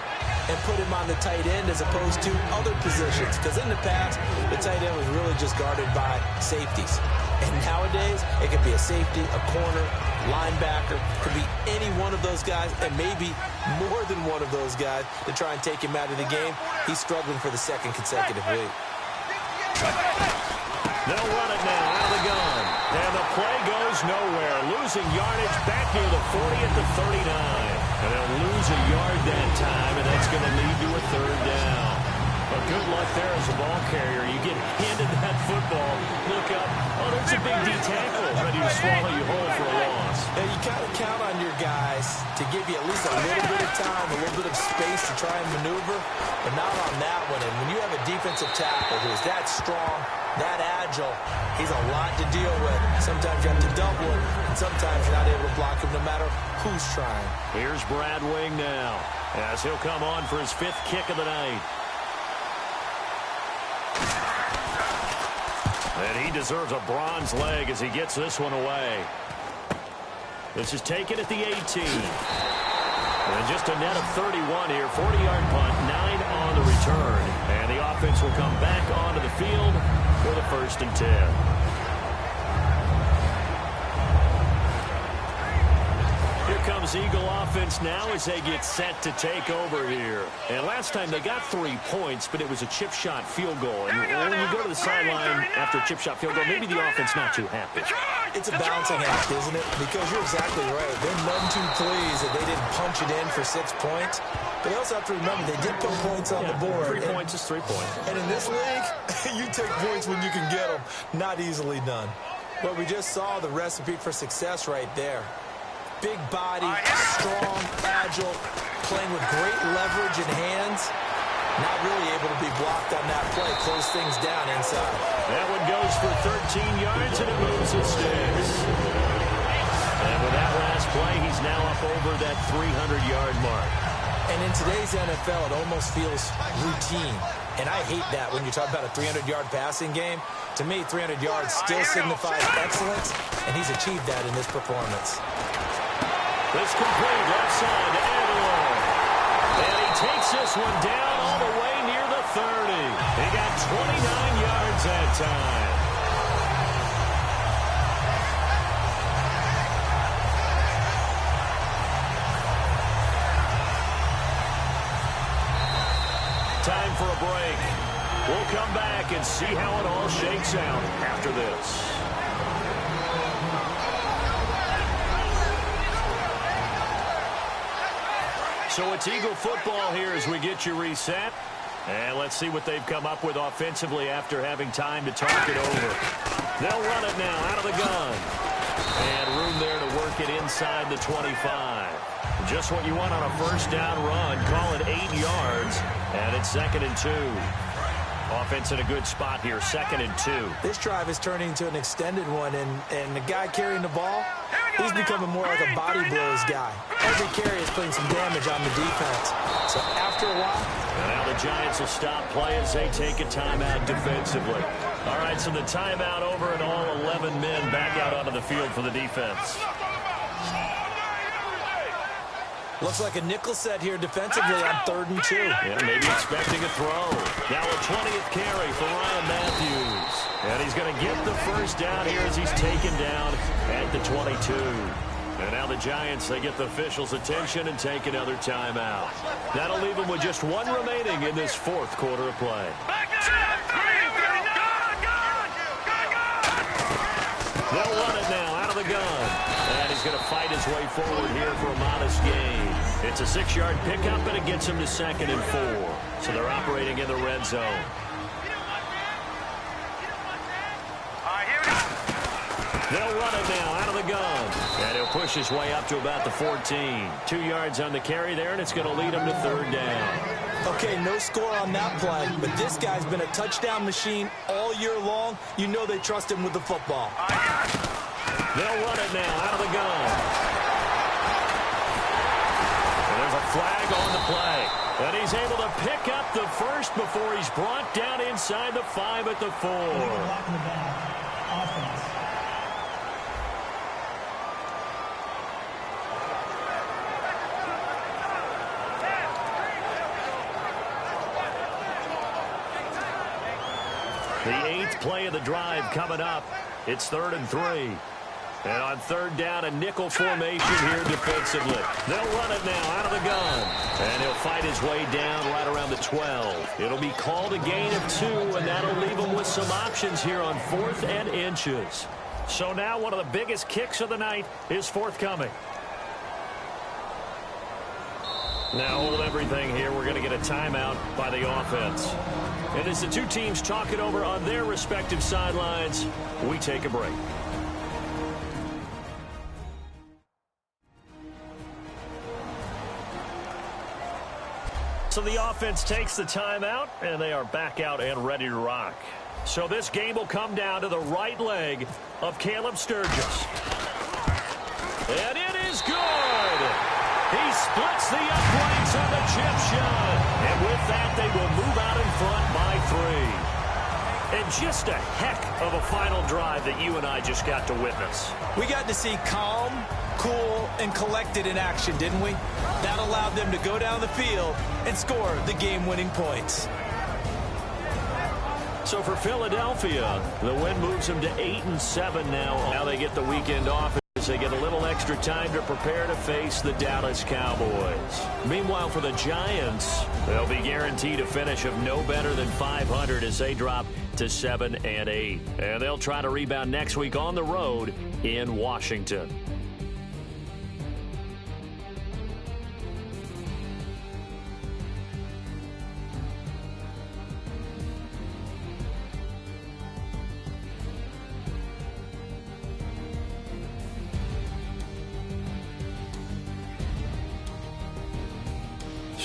and put him on the tight end as opposed to other positions. Because in the past, the tight end was really just guarded by safeties. And nowadays, it could be a safety, a corner, linebacker. Could be any one of those guys, and maybe more than one of those guys to try and take him out of the game. He's struggling for the 2nd consecutive week. They'll run it now out of the gun. And the play goes nowhere. Losing yardage back near the 40 at the 39. And they'll lose a yard that time, and that's going to lead to a 3rd down. But good luck there as a ball carrier. You get handed that football, look up, oh, there's a big D tackle ready to swallow you whole for a loss. And you kind of count on your guys to give you at least a little bit of time, a little bit of space to try and maneuver, but not on that one. And when you have a defensive tackle who is that strong, that agile, he's a lot to deal with. Sometimes you have to double him, and sometimes you're not able to block him no matter who's trying. Here's Brad Wing now as he'll come on for his 5th kick of the night. And he deserves a bronze leg as he gets this one away. This is taken at the 18. And just a net of 31 here, 40-yard punt, 9 on the return. And the offense will come back onto the field for the 1st and 10. Comes Eagle offense now as they get set to take over here. And last time they got 3 points, but it was a chip shot field goal. And when you go to the sideline after a chip shot field goal, maybe the offense not too happy. It's a balancing act, isn't it? Because you're exactly right. They're none too pleased that they didn't punch it in for 6 points. But they also have to remember they did put points on the board. 3 points is 3 points. And in this league, you take points when you can get them. Not easily done. But we just saw the recipe for success right there. Big body, strong, agile, playing with great leverage in hands. Not really able to be blocked on that play. Close things down inside. That one goes for 13 yards, and it moves the sticks. And with that last play, he's now up over that 300-yard mark. And in today's NFL, it almost feels routine. And I hate that when you talk about a 300-yard passing game. To me, 300 yards still signifies excellence, and he's achieved that in this performance. It's complete left side to Aguilar. And he takes this one down all the way near the 30. He got 29 yards that time. Time for a break. We'll come back and see how it all shakes out after this. So it's Eagle football here as we get you reset. And let's see what they've come up with offensively after having time to talk it over. They'll run it now out of the gun. And room there to work it inside the 25. Just what you want on a first down run. Call it 8 yards. And it's 2nd and 2. Offense in a good spot here, 2nd and 2. This drive is turning into an extended one, and the guy carrying the ball, he's becoming more like a body blows guy. Every carry is putting some damage on the defense. So after a while... And now the Giants will stop play as they take a timeout defensively. All right, so the timeout over and all 11 men back out onto the field for the defense. Looks like a nickel set here defensively on 3rd and 2. Yeah, maybe expecting a throw. Now a 20th carry for Ryan Matthews. And he's going to get the first down here as he's taken down at the 22. And now the Giants, they get the officials' attention and take another timeout. That'll leave them with just 1 remaining in this 4th quarter of play. They'll run it now out of the gun. And he's going to fight his way forward here for a modest gain. It's a 6-yard pickup, and it gets him to 2nd and 4. So they're operating in the red zone. They'll run it now out of the gun. And he'll push his way up to about the 14. 2 yards on the carry there, and it's going to lead him to 3rd down. Okay, no score on that play, but this guy's been a touchdown machine all year long. You know they trust him with the football. They'll run it now out of the gun. And there's a flag on the play. And he's able to pick up the first before he's brought down inside the 5 at the 4. Offense. The 8th play of the drive coming up. It's 3rd and 3. And on 3rd down, a nickel formation here defensively. They'll run it now out of the gun. And he'll fight his way down right around the 12. It'll be called a gain of 2, and that'll leave him with some options here on 4th and inches. So now one of the biggest kicks of the night is forthcoming. Now hold everything here. We're going to get a timeout by the offense. And as the two teams talk it over on their respective sidelines, we take a break. So the offense takes the timeout, and they are back out and ready to rock. So this game will come down to the right leg of Caleb Sturgis. And it is good! He splits the uprights on the chip shot. And with that, they will move out in front by 3. And just a heck of a final drive that you and I just got to witness. We got to see calm, cool, and collected in action, didn't we? That allowed them to go down the field and score the game-winning points. So for Philadelphia, the win moves them to 8-7 now. Now they get the weekend off as they get a little extra time to prepare to face the Dallas Cowboys. Meanwhile, for the Giants, they'll be guaranteed a finish of no better than 500 as they drop to 7-8. And they'll try to rebound next week on the road in Washington.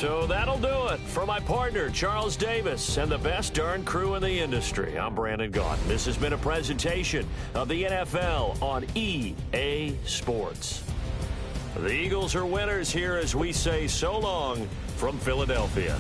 So that'll do it for my partner, Charles Davis, and the best darn crew in the industry. I'm Brandon Gaudin. This has been a presentation of the NFL on EA Sports. The Eagles are winners here as we say so long from Philadelphia.